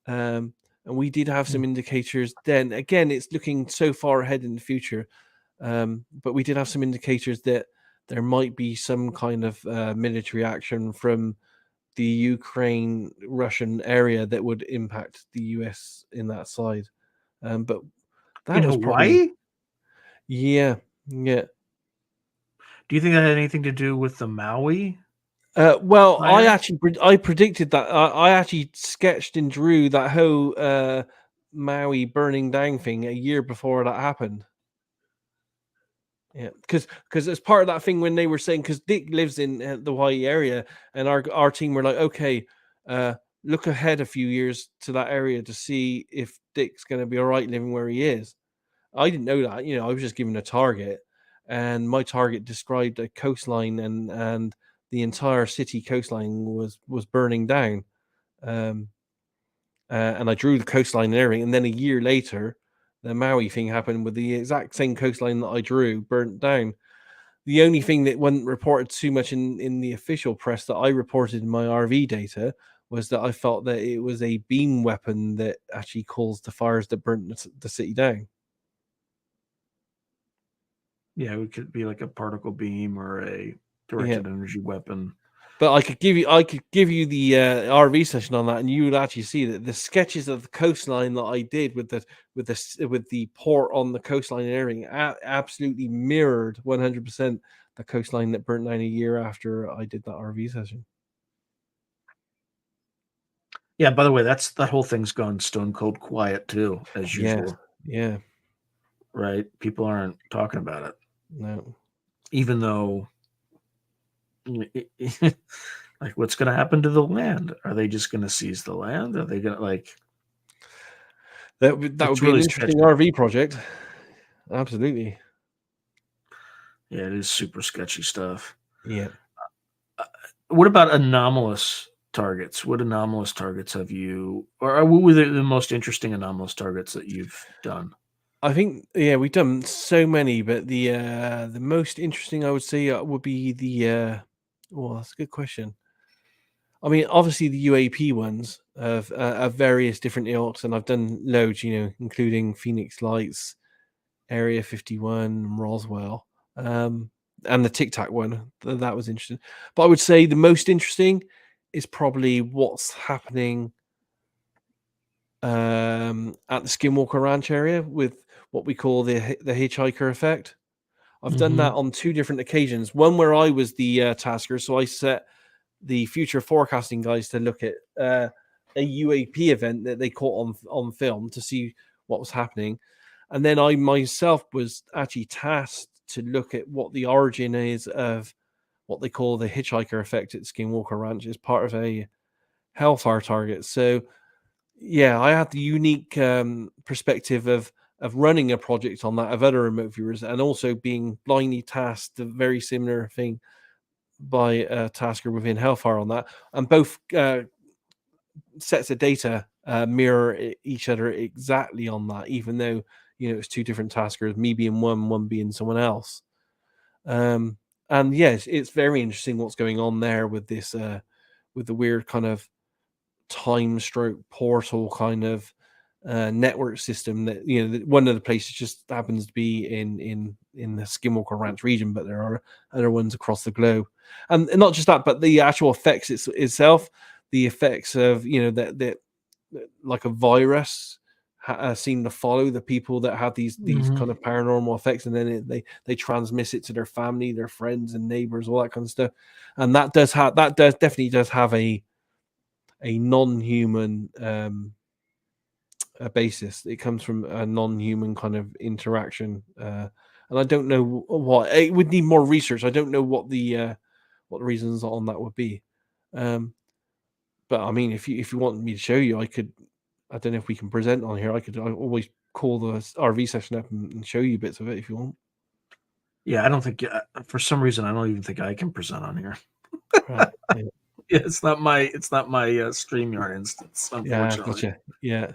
B: And we did have some indicators then. Again, it's looking so far ahead in the future. But we did have some indicators that there might be some kind of military action from the Ukraine-Russian area that would impact the US in that side. But that
A: In
B: was
A: Hawaii?
B: yeah.
A: Do you think that had anything to do with the Maui?
B: Well,
A: Fire?
B: I predicted that. I actually sketched and drew that whole Maui burning down thing a year before that happened. Yeah, because as part of that thing when they were saying, because Dick lives in the Hawaii area, and our team were like, okay, look ahead a few years to that area to see if Dick's going to be all right living where he is. I didn't know that. I was just given a target, and my target described a coastline, and the entire city coastline was burning down. And I drew the coastline and everything, and then a year later, the Maui thing happened with the exact same coastline that I drew burnt down. The only thing that wasn't reported too much in the official press that I reported in my RV data was that I felt that it was a beam weapon that actually caused the fires that burnt the city down.
A: Yeah, it could be like a particle beam or a directed energy weapon.
B: But I could give you the RV session on that, and you would actually see that the sketches of the coastline that I did with the port on the coastline and everything absolutely mirrored 100% the coastline that burnt down a year after I did that RV session.
A: Yeah, by the way, that whole thing's gone stone cold quiet too, as usual.
B: Yeah.
A: Right? People aren't talking about it.
B: No.
A: Even though like what's going to happen to the land? Are they just going to seize the land? Are they going to
B: that would be
A: really
B: an interesting
A: sketchy.
B: RV project. Absolutely.
A: Yeah, it is super sketchy stuff.
B: Yeah.
A: What about anomalous targets? What anomalous targets have you, or what were the most interesting anomalous targets that you've done?
B: I think we've done so many, but the most interesting I would say would be well, that's a good question. I mean, obviously the UAP ones of various different ilks, and I've done loads, including Phoenix Lights, Area 51, Roswell, and the Tic Tac one. That was interesting. But I would say the most interesting is probably what's happening at the Skinwalker Ranch area with what we call the hitchhiker effect. I've done that on two different occasions. One where I was the tasker, so I set the future forecasting guys to look at a UAP event that they caught on film to see what was happening, and then I myself was actually tasked to look at what the origin is of what they call the hitchhiker effect at Skinwalker Ranch as part of a Hellfire target. So yeah, I had the unique perspective of running a project on that of other remote viewers, and also being blindly tasked a very similar thing by a tasker within Hellfire on that, and both sets of data mirror each other exactly on that, even though it's two different taskers, me being one being someone else. And yes, it's very interesting what's going on there with this with the weird kind of time stroke portal kind of network system that that one of the places just happens to be in the Skinwalker Ranch region, but there are other ones across the globe, and not just that, but the actual effects itself, the effects of that like a virus seem to follow the people that have these kind of paranormal effects, and then they transmit it to their family, their friends, and neighbors, all that kind of stuff, and that definitely does have a non-human a basis. It comes from a non-human kind of interaction, and I don't know what it would need more research. I don't know what the reasons on that would be. But I mean, if you want me to show you, I could. I don't know if we can present on here. I always call the RV session up and show you bits of it if you want.
A: Yeah, I don't think for some reason I don't even think I can present on here.
B: Right. Yeah.
A: Yeah, it's not my StreamYard instance,
B: Yeah,
A: unfortunately.
B: gotcha. Yeah.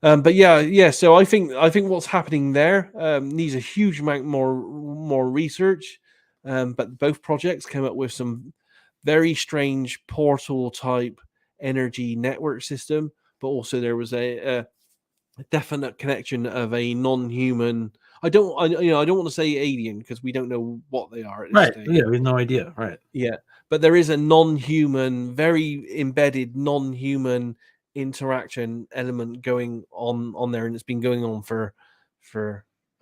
B: But yeah. So I think what's happening there needs a huge amount more research. But both projects came up with some very strange portal type energy network system, but also there was a definite connection of a non-human. I don't want to say alien because we don't know what they are at this
A: Right.
B: stage.
A: Yeah, we have no idea. Right.
B: Yeah, but there is a non-human, very embedded non-human interaction element going on there, and it's been going on for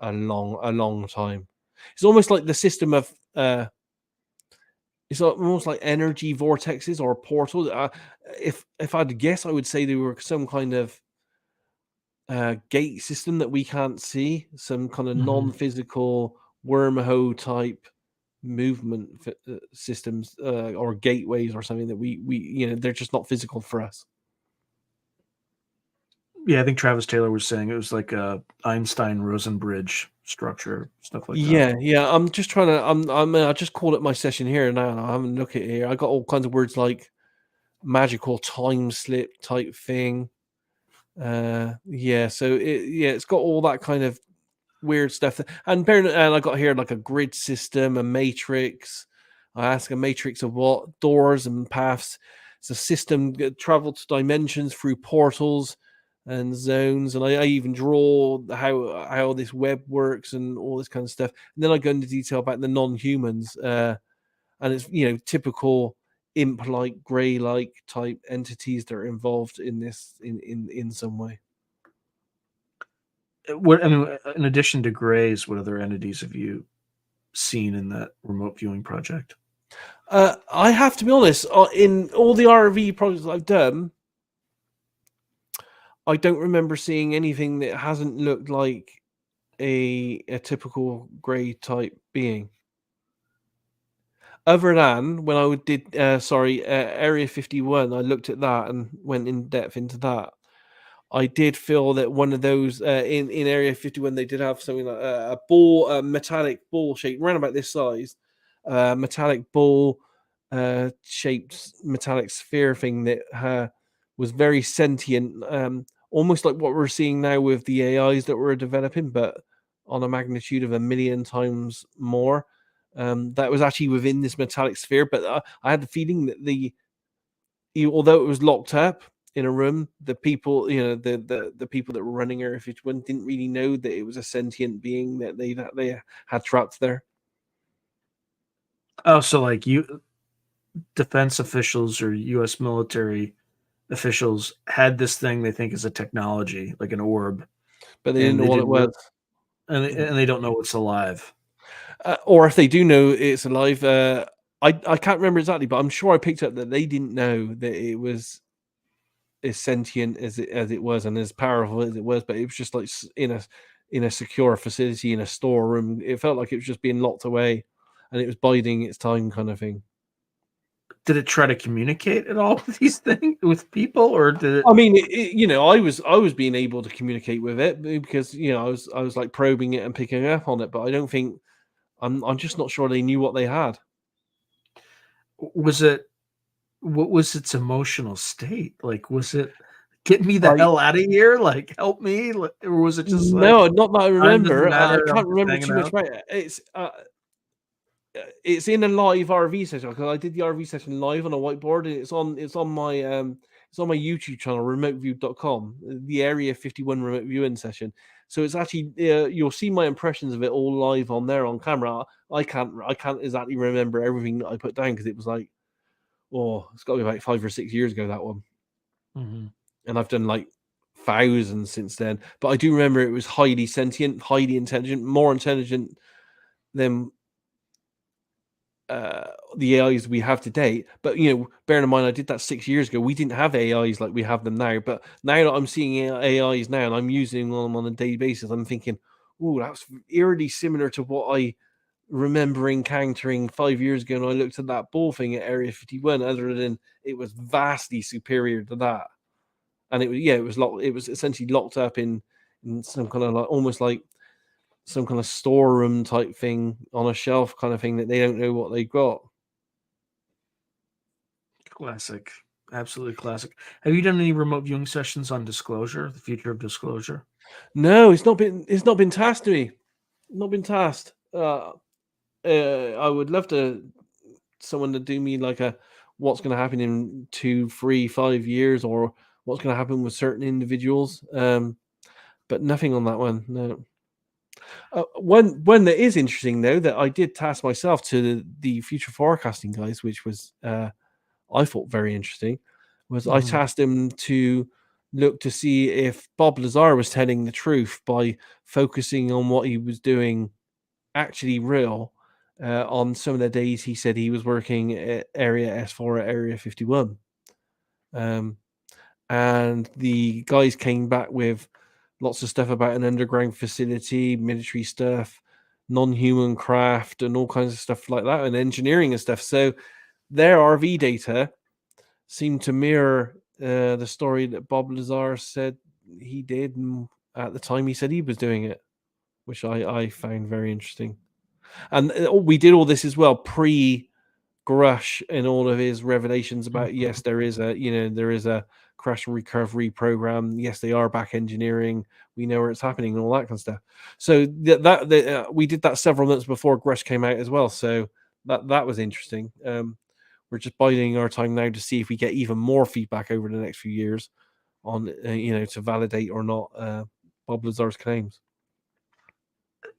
B: a long time. It's almost like the system of it's almost like energy vortexes or portals. If I had to guess, I would say they were some kind of gate system that we can't see, some kind of non-physical wormhole type movement systems or gateways or something that we they're just not physical for us.
A: Yeah, I think Travis Taylor was saying it was like a Einstein-Rosen bridge structure, stuff like that.
B: Yeah. I'm just trying to. I just called it my session here now, and I'm having a look at it here. I got all kinds of words like magical time slip type thing. Yeah, so it's got all that kind of weird stuff. And I got here like a grid system, a matrix. I ask a matrix of what? Doors and paths. It's a system that travels dimensions through portals and zones. And I even draw how this web works and all this kind of stuff. And then I go into detail about the non-humans. And it's typical imp-like, grey-like type entities that are involved in this in some way.
A: What I mean, in addition to Grays, what other entities have you seen in that remote viewing project?
B: I have to be honest. In all the RV projects I've done, I don't remember seeing anything that hasn't looked like a typical grey type being. Other than when I did, Area 51, I looked at that and went in depth into that. I did feel that one of those in Area 51, they did have something like a ball, a metallic ball shape, around about this size, metallic ball shaped metallic sphere thing that was very sentient, almost like what we're seeing now with the AIs that we're developing, but on a magnitude of 1,000,000 times more. That was actually within this metallic sphere, but I had the feeling that although it was locked up in a room, the people, the people that were running Area 51 didn't really know that it was a sentient being that they had trapped there.
A: Oh, so like defense officials or U.S. military officials had this thing they think is a technology, like an orb,
B: But they didn't
A: and
B: know what it was.
A: And they don't know it's alive.
B: Or if they do know it's alive, I can't remember exactly, but I'm sure I picked up that they didn't know that it was as sentient as it was and as powerful as it was, but it was just like in a secure facility in a storeroom. It felt like it was just being locked away, and it was biding its time, kind of thing.
A: Did it try to communicate at all with these things with people, or did it?
B: I mean, I was being able to communicate with it because I was like probing it and picking up on it, but I don't think I'm just not sure they knew what they had.
A: Was it? What was its emotional state? Like, was it get me the hell out of here? Like, help me? Or was it just like,
B: No, not that I
A: time doesn't
B: remember. I
A: matter, I'm
B: can't
A: just
B: remember
A: hanging
B: too much
A: out?
B: about it. It's in a live RV session because I did the RV session live on a whiteboard, and it's on my It's on my YouTube channel, remoteview.com, the Area 51 remote viewing session. So it's actually you'll see my impressions of it all live on there on camera. I can't exactly remember everything that I put down because it was like, it's got to be like 5 or 6 years ago, that one.
A: Mm-hmm.
B: And I've done like thousands since then. But I do remember it was highly sentient, highly intelligent, more intelligent than the AIs we have today. But bearing in mind, I did that 6 years ago. We didn't have AIs like we have them now. But now that I'm seeing AIs now and I'm using them on a daily basis, I'm thinking, oh, that's eerily similar to what I remember encountering 5 years ago. And I looked at that ball thing at Area 51, other than it was vastly superior to that. And it was essentially locked up in some kind of like almost like some kind of storeroom type thing on a shelf kind of thing that they don't know what they got.
A: Classic. Absolutely classic. Have you done any remote viewing sessions on disclosure, the future of disclosure?
B: No, it's not been tasked to me. Not been tasked. I would love someone to do me like a what's going to happen in 2, 3, 5 years, or what's going to happen with certain individuals. But nothing on that one. No. One that is interesting though, that I did task myself to the future forecasting guys, which was I thought very interesting, was I tasked him to look to see if Bob Lazar was telling the truth by focusing on what he was doing actually real on some of the days he said he was working at Area S4 at Area 51. And the guys came back with lots of stuff about an underground facility, military stuff, non-human craft, and all kinds of stuff like that, and engineering and stuff. So their RV data seemed to mirror the story that Bob Lazar said he did at the time he said he was doing it, which I found very interesting. And we did all this as well pre-Grush and all of his revelations about yes, there is a crash recovery program. Yes, they are back engineering. We know where it's happening and all that kind of stuff. So we did that several months before Grush came out as well. So that was interesting. We're just biding our time now to see if we get even more feedback over the next few years on to validate or not Bob Lazar's claims.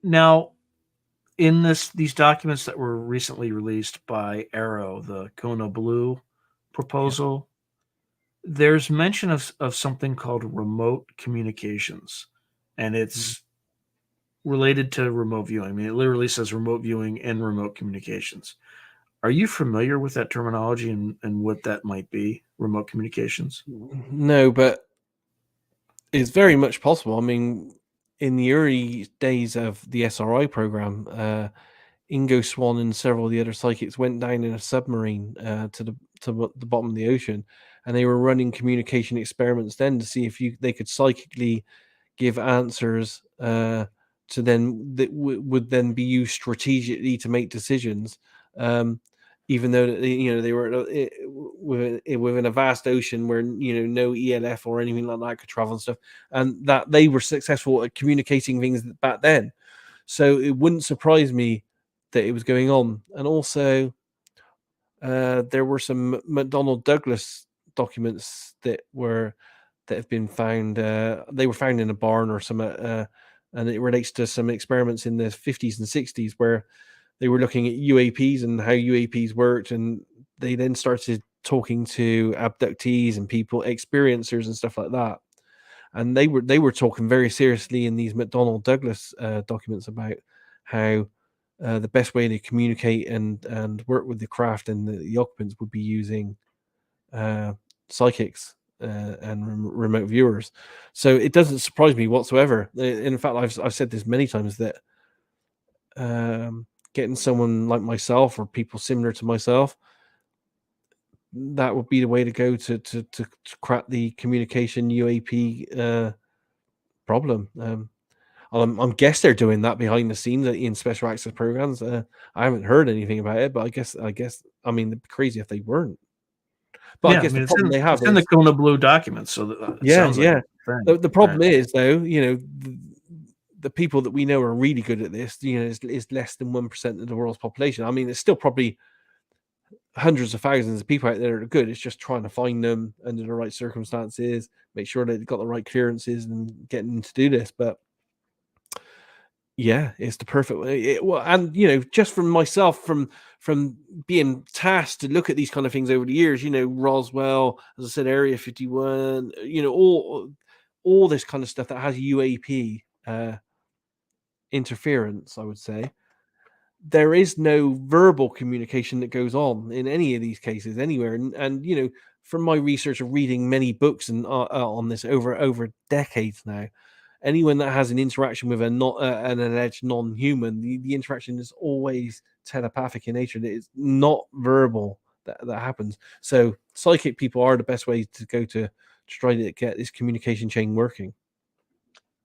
A: Now, in these documents that were recently released by Arrow, the Kona Blue proposal, there's mention of something called remote communications, and it's related to remote viewing. I mean, it literally says remote viewing and remote communications. Are you familiar with that terminology and what that might be, remote communications?
B: No, but it's very much possible. I mean, in the early days of the SRI program, Ingo Swann and several of the other psychics went down in a submarine to the bottom of the ocean, and they were running communication experiments then to see if they could psychically give answers to then that would then be used strategically to make decisions. Even though they were within a vast ocean where no ELF or anything like that could travel and stuff, and that they were successful at communicating things back then. So it wouldn't surprise me that it was going on. And also, there were some McDonnell Douglas documents that have been found. They were found in a barn or some, and it relates to some experiments in the 50s and 60s where they were looking at UAPs and how UAPs worked, and they then started talking to abductees and people, experiencers and stuff like that. And they were talking very seriously in these McDonnell Douglas documents about how the best way to communicate and work with the craft and the occupants would be using psychics and remote viewers. So it doesn't surprise me whatsoever. In fact, I've said this many times that getting someone like myself or people similar to myself, that would be the way to go to crack the communication UAP problem. I guess they're doing that behind the scenes in special access programs. I haven't heard anything about it, but I guess I mean, it'd be crazy if they weren't. But
A: Yeah,
B: I guess
A: I mean,
B: the problem they have
A: it's in the
B: is
A: Kona Blue documents, so it sounds like
B: the problem is though, the people that we know are really good at this, is less than 1% of the world's population. I mean, it's still probably hundreds of thousands of people out there that are good. It's just trying to find them under the right circumstances, make sure they've got the right clearances and getting them to do this. But yeah, it's the perfect way. Well, and just from myself, from being tasked to look at these kind of things over the years, Roswell, as I said, Area 51, all this kind of stuff that has UAP interference, I would say. There is no verbal communication that goes on in any of these cases anywhere. And from my research of reading many books and on this over decades now, anyone that has an interaction with an alleged non-human, the interaction is always telepathic in nature. It is not verbal that happens. So psychic people are the best way to go to try to get this communication chain working.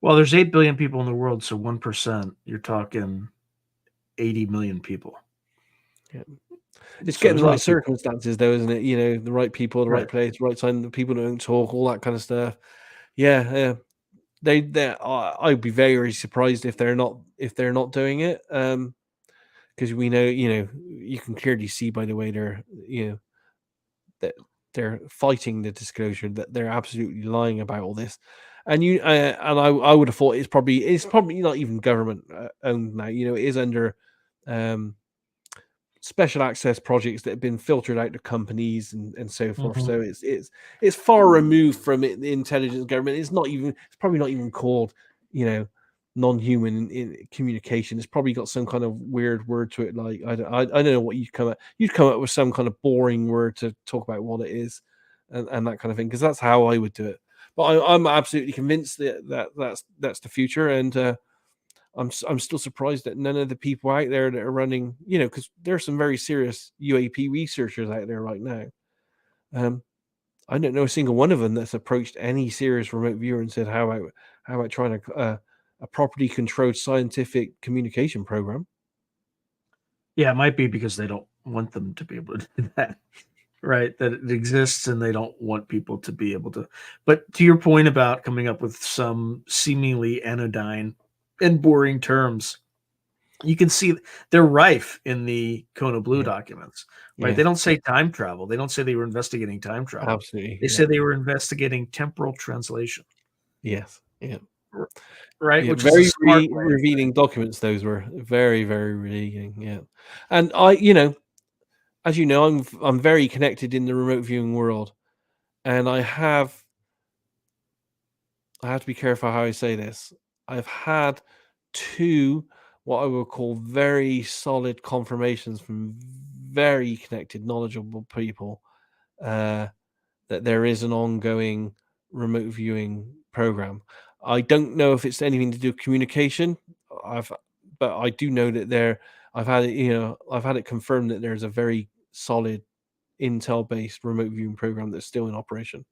A: Well, there's 8 billion people in the world, so 1%, you're talking 80 million people.
B: Yeah. It's getting the right circumstances, though, isn't it? The right people, the right place, right time, the people that don't talk, all that kind of stuff. Yeah. I'd be very, very surprised if they're not doing it. Because we know, you can clearly see by the way that they're fighting the disclosure, that they're absolutely lying about all this. And I would have thought it's probably not even government owned now. It is under special access projects that have been filtered out to companies and so forth.
A: Mm-hmm.
B: So it's far removed from it, the intelligence government. It's probably not even called non-human in communication. It's probably got some kind of weird word to it, like I don't know what you'd come up with some kind of boring word to talk about what it is and that kind of thing, because that's how I would do it. But I'm absolutely convinced that that's the future. And I'm still surprised that none of the people out there that are running, because there's some very serious UAP researchers out there right now. I don't know a single one of them that's approached any serious remote viewer and said, how about trying a properly controlled scientific communication program?
A: Yeah, it might be because they don't want them to be able to do that. Right, that it exists and they don't want people to be able to. But to your point about coming up with some seemingly anodyne and boring terms, you can see they're rife in the Kona Blue documents, right?
B: Yeah.
A: They don't say time travel. They don't say they were investigating time travel.
B: Absolutely.
A: They say they were investigating temporal translation.
B: Yes. Yeah.
A: Right,
B: Yeah,
A: which
B: very
A: is a smart way.
B: revealing documents. Those were very, very revealing. Yeah, and as you know, I'm very connected in the remote viewing world, and I have to be careful how I say this. I've had two what I would call very solid confirmations from very connected, knowledgeable people that there is an ongoing remote viewing program. I don't know if it's anything to do with communication. But I do know that I've had it confirmed that there's a very solid Intel-based remote viewing program that's still in operation.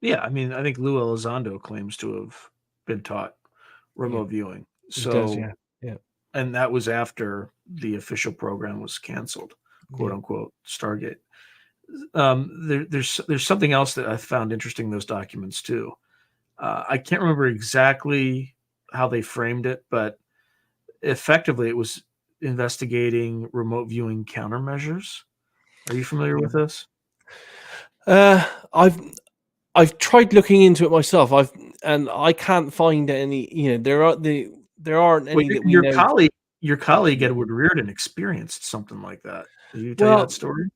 A: Yeah, I mean, I think Lou Elizondo claims to have been taught remote viewing.
B: He does,
A: So,
B: yeah.
A: and that was after the official program was canceled, quote unquote, Stargate. There's something else that I found interesting in those documents too. I can't remember exactly how they framed it, but effectively it was investigating remote viewing countermeasures. Are you familiar with this?
B: I've tried looking into it myself. And I can't find any. There aren't any that we know.
A: Your colleague Edward Reardon experienced something like that. Did you tell you that story?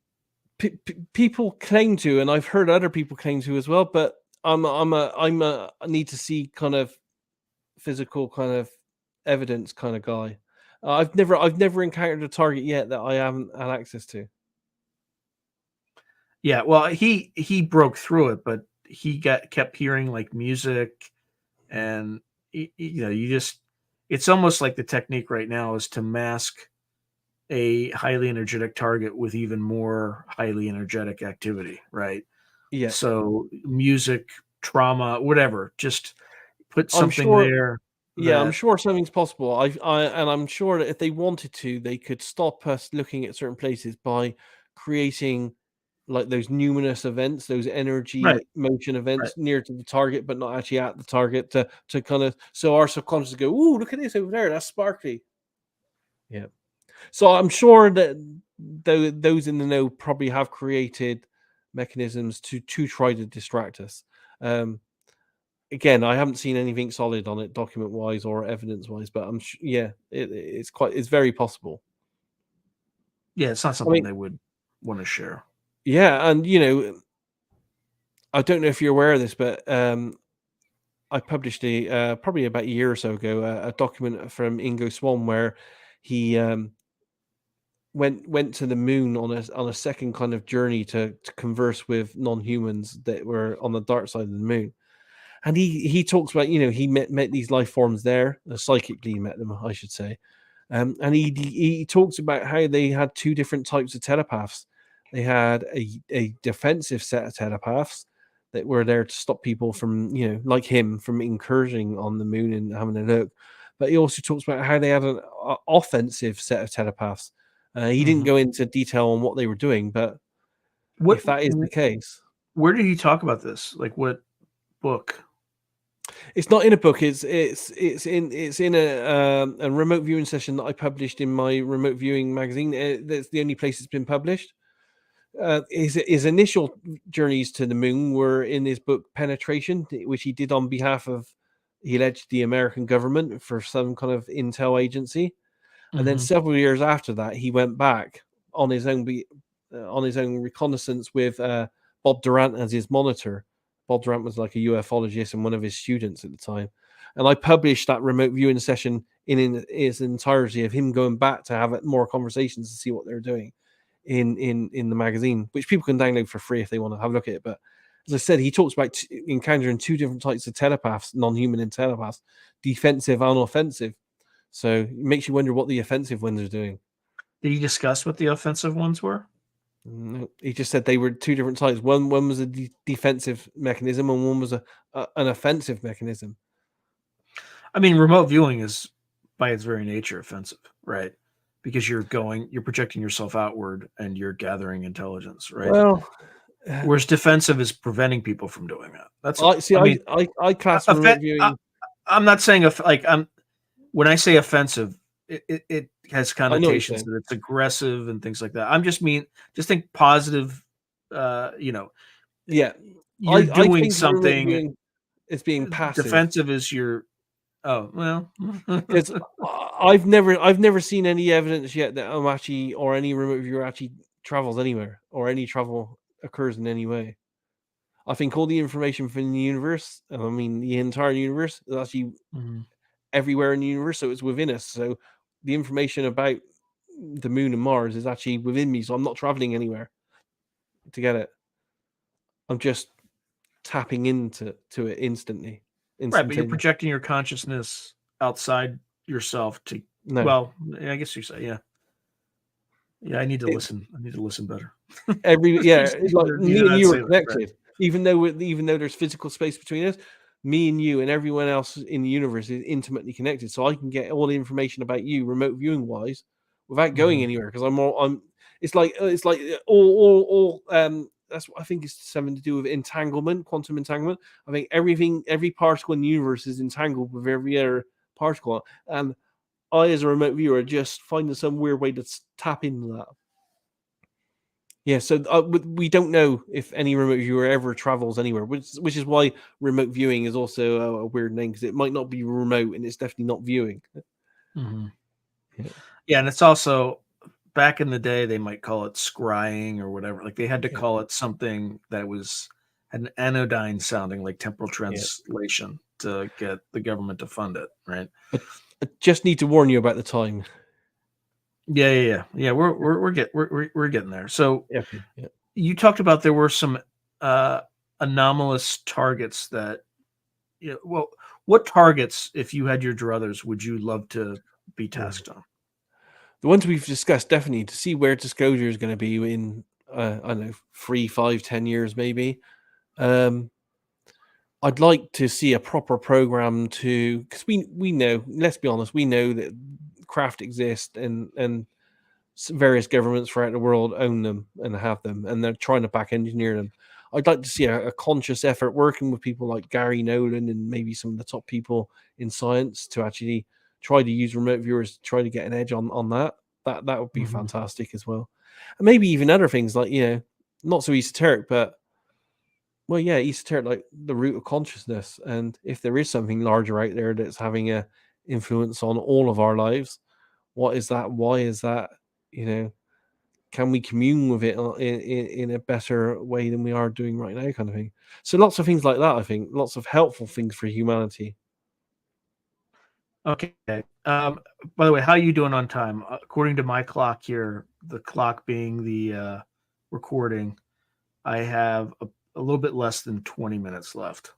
B: People claim to, and I've heard other people claim to as well. But I need to see kind of physical kind of evidence kind of guy. I've never encountered a target yet that I haven't had access to.
A: Yeah, well, he broke through it, but he kept hearing like music, and it's almost like the technique right now is to mask a highly energetic target with even more highly energetic activity, right?
B: Yeah.
A: So music, trauma, whatever, just put something there.
B: Yeah, I'm sure something's possible. And I'm sure that if they wanted to, they could stop us looking at certain places by creating like those numinous events, those energy motion events near to the target, but not actually at the target to kind of, so our subconscious go, ooh, look at this over there, that's sparkly. Yeah. So I'm sure that those in the know probably have created mechanisms to try to distract us. Again, I haven't seen anything solid on it, document wise or evidence wise, but it's very possible.
A: Yeah, it's not something they would want to share.
B: Yeah, and I don't know if you're aware of this, but I published probably about a year or so ago a document from Ingo Swann where he went to the moon on a second kind of journey to converse with non-humans that were on the dark side of the moon. And he talks about, he met these life forms there, psychically met them, I should say. And he talks about how they had two different types of telepaths. They had a defensive set of telepaths that were there to stop people from, like him, from incursioning on the moon and having a look. But he also talks about how they had an offensive set of telepaths. He didn't go into detail on what they were doing, but if that is the case,
A: where did he talk about this? Like what book?
B: It's not in a book. It's in a remote viewing session that I published in my remote viewing magazine. That's the only place it's been published. His initial journeys to the moon were in his book Penetration, which he did on behalf of, he alleged, the American government for some kind of intel agency. And then several years after that, he went back on his own reconnaissance with Bob Durant as his monitor. Bob Durant was like a ufologist and one of his students at the time. And I published that remote viewing session in its entirety of him going back to have more conversations to see what they're doing in the magazine, which people can download for free if they want to have a look at it. But as I said, he talks about encountering two different types of telepaths, non-human and telepaths, defensive and offensive. So it makes you wonder what the offensive ones are doing.
A: Did he discuss what the offensive ones were?
B: No, he just said they were two different types. One was a defensive mechanism, and one was an offensive mechanism.
A: I mean, remote viewing is by its very nature offensive, right? Because you're projecting yourself outward and you're gathering intelligence, right?
B: Well,
A: whereas defensive is preventing people from doing that. That's
B: I class remote viewing.
A: I'm not saying when I say offensive, it has connotations that it's aggressive and things like that. Just think positive.
B: Yeah,
A: you're doing something.
B: It's being passive.
A: Defensive is your. Oh well,
B: because I've never seen any evidence yet that I'm actually, or any remote viewer actually travels anywhere, or any travel occurs in any way. I think all the information from the universe, the entire universe, is actually everywhere in the universe, so it's within us. So the information about the moon and Mars is actually within me, so I'm not traveling anywhere to get it. I'm just tapping into it instantly.
A: Right, but you're projecting your consciousness outside yourself to. No. Well, I guess you say, yeah. Yeah, I need to listen. I need to listen better.
B: Like me and you are connected. Right. Even though there's physical space between us, me and you and everyone else in the universe is intimately connected. So I can get all the information about you, remote viewing wise, without going anywhere, because It's like all. That's what I think is something to do with entanglement, quantum entanglement. I think every particle in the universe is entangled with every other particle, and I, as a remote viewer, just finding some weird way to tap into that. Yeah, so we don't know if any remote viewer ever travels anywhere, which is why remote viewing is also a weird name, because it might not be remote and it's definitely not viewing.
A: Yeah, and it's also, back in the day, they might call it scrying or whatever. Like they had to call it something that had an anodyne sounding, like temporal translation, to get the government to fund it, right?
B: I just need to warn you about the time.
A: Yeah. We're getting there. So you talked about there were some anomalous targets that. Well, what targets, if you had your druthers, would you love to be tasked on?
B: The ones we've discussed, definitely, to see where disclosure is going to be in, I don't know, 3, 5, 10 years, maybe. I'd like to see a proper program because we know, let's be honest, we know that craft exist and various governments throughout the world own them and have them, and they're trying to back engineer them. I'd like to see a conscious effort working with people like Gary Nolan and maybe some of the top people in science to actually try to use remote viewers to try to get an edge on that. That would be
A: Mhm.
B: fantastic as well. And maybe even other things like, not so esoteric, but well, yeah, esoteric, like the root of consciousness. And if there is something larger out there that's having a influence on all of our lives, what is that? Why is that? Can we commune with it in a better way than we are doing right now, kind of thing. So lots of things like that, I think, lots of helpful things for humanity.
A: Okay. By the way, how are you doing on time? According to my clock here, the clock being the recording, I have a little bit less than 20 minutes left.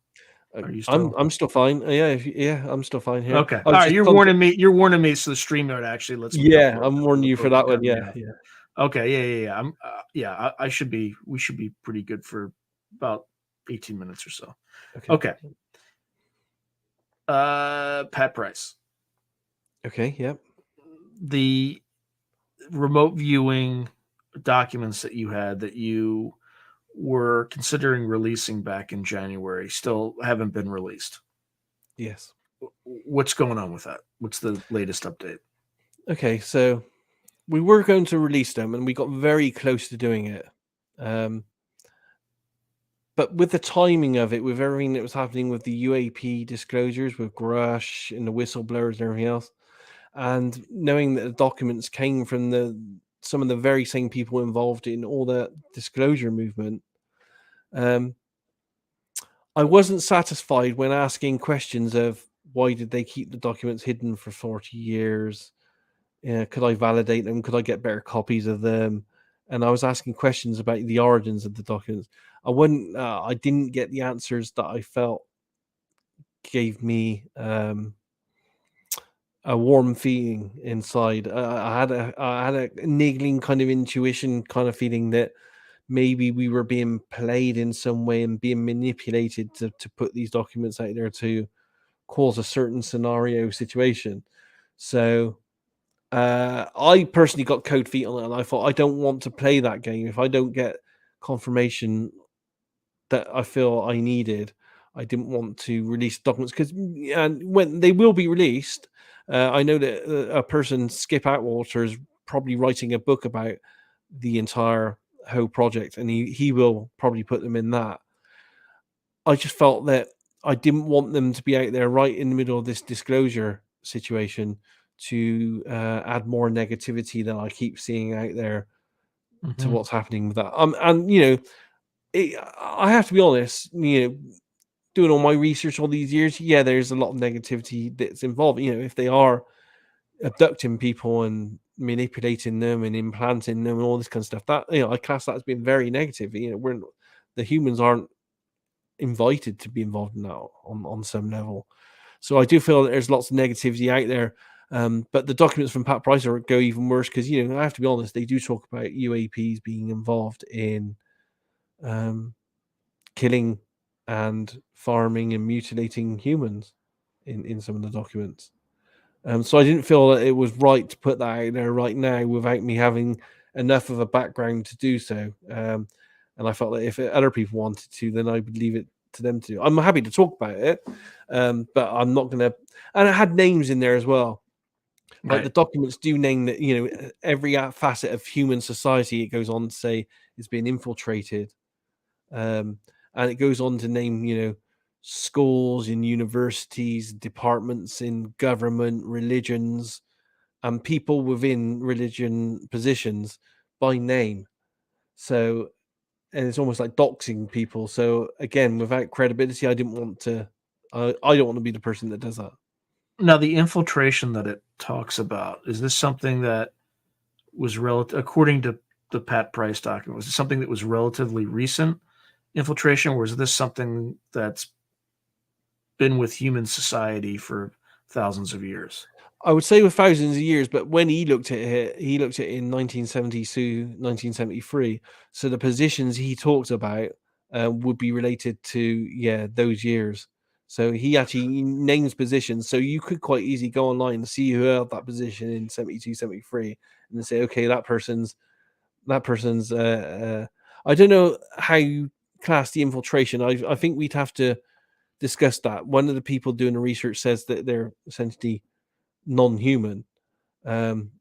A: Are you still
B: I'm still fine. Yeah, I'm still fine here.
A: okay?
B: I
A: All
B: was
A: right,
B: just
A: you're warning me. You're warning me, so the StreamYard actually lets me
B: yeah,
A: upload
B: I'm
A: now,
B: warning
A: as
B: you for
A: opposed to
B: that one.
A: cutting me
B: Yeah,
A: off.
B: yeah.
A: Okay, yeah. I'm yeah. I should be. We should be pretty good for about 18 minutes or so.
B: Okay,
A: Okay. Pat Price,
B: okay, yep,
A: the remote viewing documents that you had that you were considering releasing back in January still haven't been released.
B: yes.
A: What's going on with that? What's the latest update?
B: Okay, so we were going to release them, and we got very close to doing it. But with the timing of it, with everything that was happening with the UAP disclosures, with Grush and the whistleblowers and everything else, and knowing that the documents came from some of the very same people involved in all the disclosure movement, um, I wasn't satisfied when asking questions of why did they keep the documents hidden for 40 years? Could I validate them? Could I get better copies of them? And I was asking questions about the origins of the documents. I didn't get the answers that I felt gave me a warm feeling inside. I had a niggling kind of intuition, kind of feeling that maybe we were being played in some way and being manipulated to put these documents out there to cause a certain scenario situation. So I personally got cold feet on it, and I thought I don't want to play that game if I don't get confirmation that I feel I needed. I didn't want to release documents because when they will be released, I know that a person, Skip Atwater, is probably writing a book about the entire whole project, and he will probably put them in that. I just felt that I didn't want them to be out there right in the middle of this disclosure situation to add more negativity than I keep seeing out there to
A: Mm-hmm.
B: what's happening with that. And I have to be honest. Doing all my research all these years, yeah, there's a lot of negativity that's involved. If they are abducting people and manipulating them and implanting them and all this kind of stuff, that I class that as being very negative. The humans aren't invited to be involved in that on some level. So I do feel that there's lots of negativity out there. But the documents from Pat Price go even worse because I have to be honest, they do talk about UAPs being involved in killing and farming and mutilating humans in some of the documents. So I didn't feel that it was right to put that out there right now without me having enough of a background to do so. And I felt that if other people wanted to, then I would leave it to them to do. I'm happy to talk about it, but I'm not going to. And it had names in there as well. Like the
A: Right.
B: documents do name that every facet of human society. It goes on to say is being infiltrated, and it goes on to name schools and universities, departments in government, religions, and people within religion positions by name. So, and it's almost like doxing people. So again, without credibility, I didn't want to. I don't want to be the person that does that.
A: Now, the infiltration that it talks about, is this something that was relative, according to the Pat Price document, was it something that was relatively recent infiltration, or is this something that's been with human society for thousands of years?
B: I would say with thousands of years, but when he looked at it in 1970 to 1973. So the positions he talked about would be related to those years. So he actually names positions. So you could quite easily go online and see who held that position in 72, 73, and then say, okay, that person's. I don't know how you class the infiltration. I think we'd have to discuss that. One of the people doing the research says that they're essentially non-human. Um,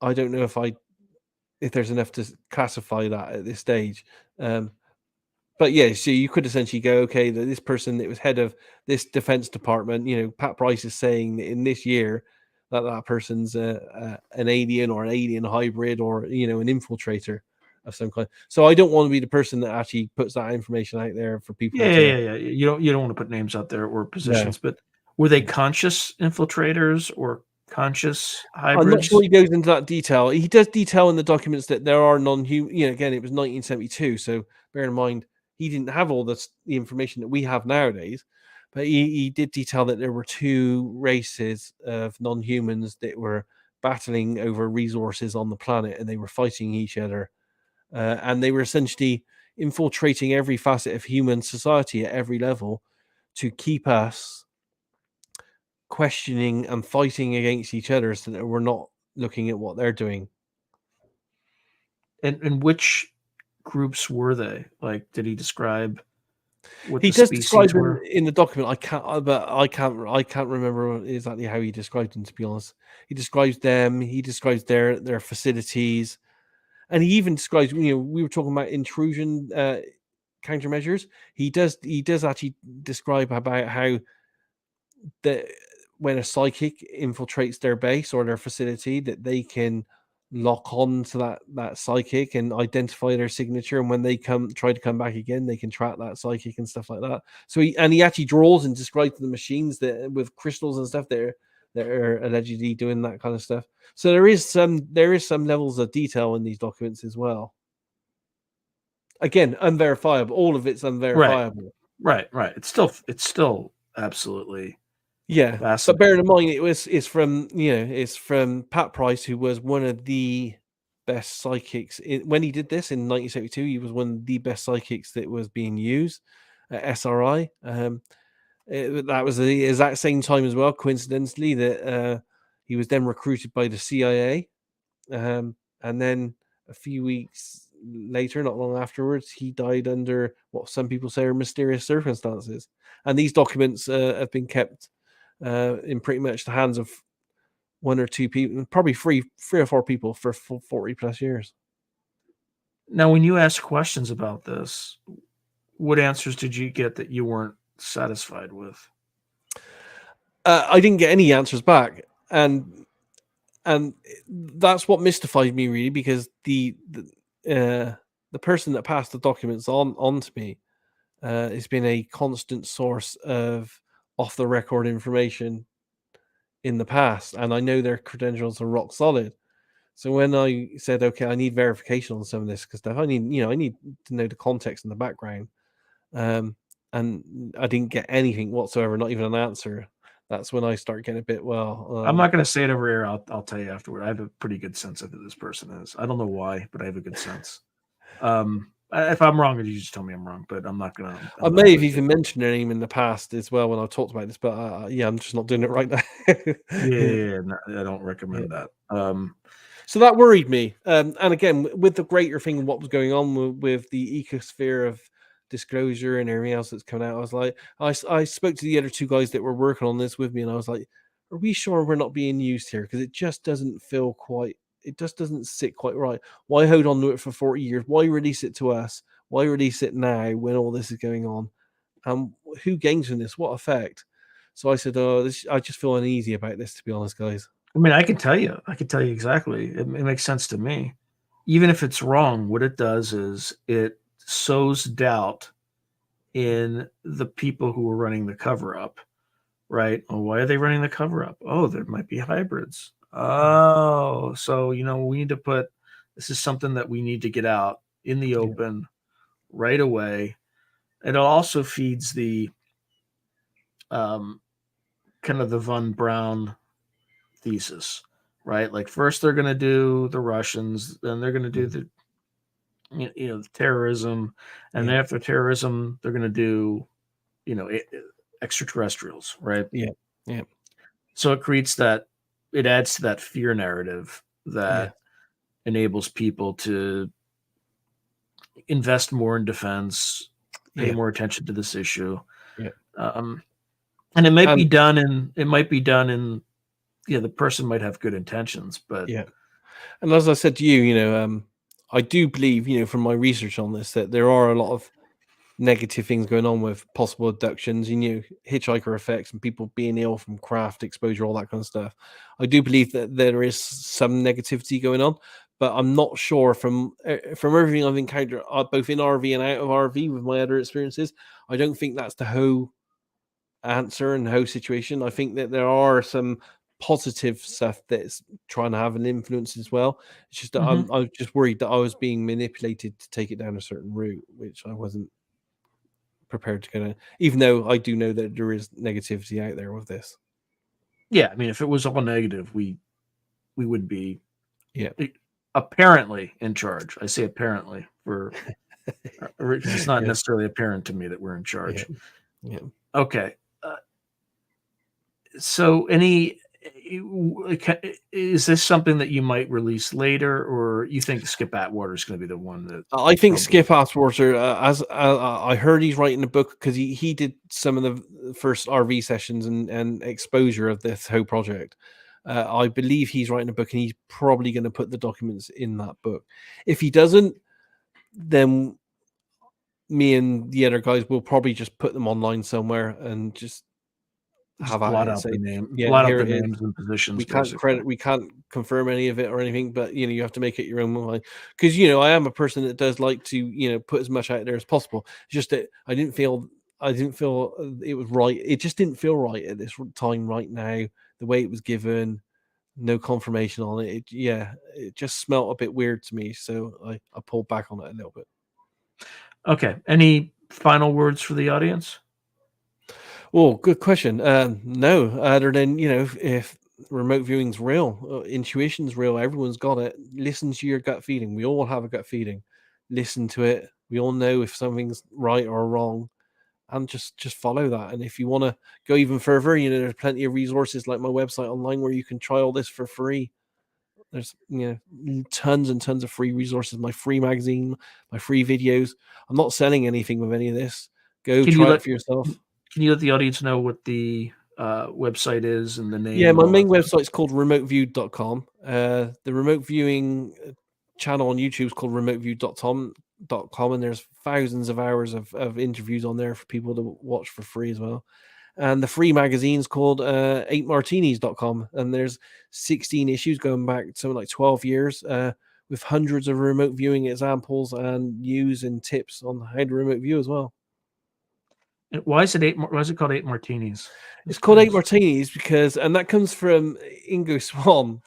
B: I don't know if there's enough to classify that at this stage. But yeah, so you could essentially go, okay, this person that was head of this defense department, Pat Price is saying that in this year that person's an alien or an alien hybrid or an infiltrator of some kind. So I don't want to be the person that actually puts that information out there for people to.
A: Yeah. You don't want to put names out there or
B: No.
A: positions, but were they conscious infiltrators or conscious
B: I'm not sure
A: hybrids?
B: he goes into that detail. He does detail in the documents that there are non-human. Again, it was 1972, so bear in mind he didn't have all the information that we have nowadays. But he did detail that there were two races of non-humans that were battling over resources on the planet, and they were fighting each other, and they were essentially infiltrating every facet of human society at every level to keep us questioning and fighting against each other, so that we're not looking at what they're doing.
A: And which groups were they? Like, did he describe what
B: He
A: the
B: does describe
A: species
B: them
A: were?
B: in the document. I can't remember exactly how he described them. To be honest, he describes them. He describes their facilities, and he even describes. We were talking about intrusion countermeasures. He does actually describe about how that when a psychic infiltrates their base or their facility, that they can lock on to that psychic and identify their signature, and when they try to come back again, they can track that psychic and stuff like that. So he actually draws and describes the machines that with crystals and stuff that are allegedly doing that kind of stuff. So there is some levels of detail in these documents as well. Again, unverifiable. All of it's unverifiable.
A: Right. It's still absolutely
B: Yeah, but bear in
A: fascinating.
B: mind it's from Pat Price, who was one of the best psychics when he did this in 1972. He was one of the best psychics that was being used at SRI. That was the exact same time as well, coincidentally, that he was then recruited by the CIA, and then a few weeks later, not long afterwards, he died under what some people say are mysterious circumstances. And these documents have been kept in pretty much the hands of one or two people, probably three or four people for 40 plus years.
A: Now, when you asked questions about this, what answers did you get that you weren't satisfied with?
B: I didn't get any answers back, and that's what mystified me really, because the person that passed the documents on to me has been a constant source of off the record information in the past, and I know their credentials are rock solid. So when I said, okay, I need verification on some of this stuff, I need to know the context and the background, and I didn't get anything whatsoever, not even an answer. That's when I start getting a bit,
A: I'm not going to say it over here. I'll tell you afterward. I have a pretty good sense of who this person is. I don't know why, but I have a good sense. If I'm wrong, you just tell me I'm wrong. But I'm not gonna.
B: I
A: I'm not
B: may have
A: gonna say
B: even mentioned their name in the past as well when I've talked about this, but yeah, I'm just not doing it right now.
A: Yeah, no, I don't
B: Yeah.
A: recommend that.
B: So that worried me. And again, with the greater thing of what was going on with the ecosphere of disclosure and everything else that's coming out, I was like, I spoke to the other two guys that were working on this with me, and I was like, are we sure we're not being used here? Because it just doesn't feel quite, it just doesn't sit quite right. Why hold on to it for 40 years? Why release it to us? Why release it now when all this is going on? Who gains from this? What effect? So I said, I just feel uneasy about this, to be honest, guys.
A: I mean, I can tell you. I can tell you exactly. It makes sense to me. Even if it's wrong, what it does is it sows doubt in the people who are running the cover up. Right? Oh, why are they running the cover up? Oh, there might be hybrids.
B: Yeah,
A: Oh, so we need to put this is something that we need to get out in the
B: yeah,
A: open right away. And it also feeds the um, kind of the Von Braun thesis, right? Like first they're going to do the Russians, then they're going to do
B: mm,
A: the the terrorism, and
B: yeah,
A: then after terrorism they're going to do extraterrestrials, right?
B: yeah, yeah,
A: So it adds to that fear narrative
B: yeah,
A: that enables people to invest more in defense, pay
B: yeah,
A: more attention to this issue,
B: yeah.
A: um, and it might
B: And
A: be done in the person might have good intentions, but
B: yeah, And as I said to you, I do believe, from my research on this, that there are a lot of negative things going on with possible abductions, hitchhiker effects and people being ill from craft exposure, all that kind of stuff. I do believe that there is some negativity going on, but I'm not sure from everything I've encountered, both in RV and out of RV with my other experiences. I don't think that's the whole answer and the whole situation. I think that there are some positive stuff that's trying to have an influence as well. It's just that I was just worried that I was being manipulated to take it down a certain route, which I wasn't prepared to go, even though I do know that there is negativity out there with this.
A: Yeah, I mean, if it was all negative, we would be
B: Yeah.
A: apparently in charge. I say apparently because it's not
B: Yeah.
A: necessarily apparent to me that we're in charge.
B: Yeah.
A: Okay. So is this something that you might release later, or you think Skip Atwater is going to be the one that?
B: I think Skip Atwater, as I heard, he's writing a book because he did some of the first RV sessions and exposure of this whole project. I believe he's writing a book, and he's probably going to put the documents in that book. If he doesn't, then me and the other guys will probably just put them online somewhere and just have
A: blot
B: at it.
A: out
B: Say,
A: the name,
B: yeah,
A: blot out
B: here
A: the
B: it is.
A: names and positions.
B: We can't confirm any of it or anything, but you have to make it your own mind. Because I am a person that does like to put as much out there as possible. It's just that I didn't feel it was right. It just didn't feel right at this time right now. The way it was given, no confirmation on it. It just smelt a bit weird to me. So I pulled back on it a little bit.
A: Okay. Any final words for the audience?
B: Well, good question. No, other than if remote viewing's real, intuition's real, everyone's got it. Listen to your gut feeling. We all have a gut feeling. Listen to it. We all know if something's right or wrong, and just follow that. And if you want to go even further, there's plenty of resources like my website online where you can try all this for free. There's tons and tons of free resources. My free magazine, my free videos. I'm not selling anything with any of this. Go try it for yourself.
A: Can you let the audience know what the website is and the name?
B: Yeah, my main website is called remoteview.com. The remote viewing channel on YouTube is called remoteview.com, and there's thousands of hours of interviews on there for people to watch for free as well. And the free magazine is called 8martinis.com, and there's 16 issues going back something like 12 years with hundreds of remote viewing examples and news and tips on how to remote view as well.
A: Why is it called 8 Martinis?
B: It's called 8 Martinis because, and that comes from Ingo Swann,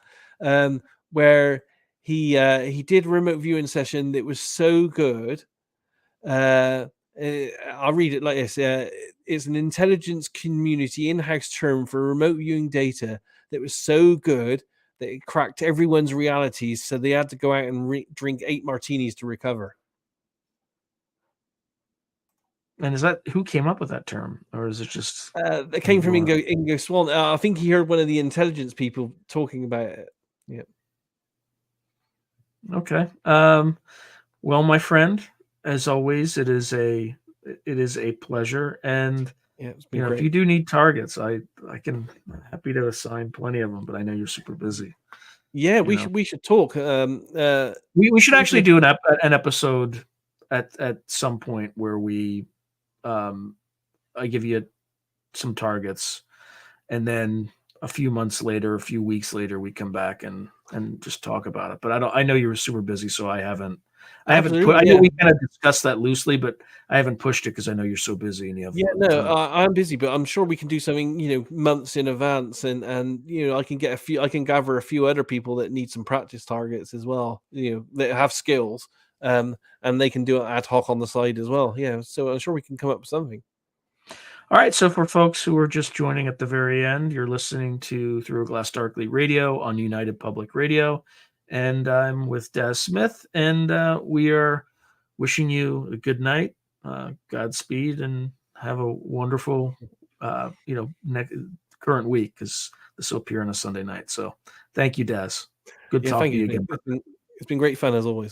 B: where he did a remote viewing session that was so good. I'll read it like this. It's an intelligence community in-house term for remote viewing data that was so good that it cracked everyone's realities, so they had to go out and drink 8 martinis to recover.
A: And is that who came up with that term, or is it just?
B: It came from Ingo Swann. I think he heard one of the intelligence people talking about it. Yeah.
A: Okay. Well, my friend, as always, it is a pleasure, and
B: it's been great.
A: if you do need targets, I'm happy to assign plenty of them, but I know you're super busy.
B: Yeah, we should talk.
A: We should actually do an episode at some point where we I give you some targets, and then a few months later, a few weeks later, we come back and just talk about it. But I know you were super busy, so I haven't I know we kind of discussed that loosely, but I haven't pushed it because I know you're so busy and you have.
B: Yeah, no, I'm busy, but I'm sure we can do something, months in advance, and I can gather a few other people that need some practice targets as well, that have skills, and they can do it ad hoc on the side as well. Yeah, so I'm sure we can come up with something.
A: All right, so for folks who are just joining at the very end, you're listening to Through a Glass Darkly Radio on United Public Radio, and I'm with Daz Smith, and we are wishing you a good night, Godspeed, and have a wonderful, current week, because this will appear on a Sunday night. So thank you, Daz. Good talking to you again.
B: It's been great fun as always.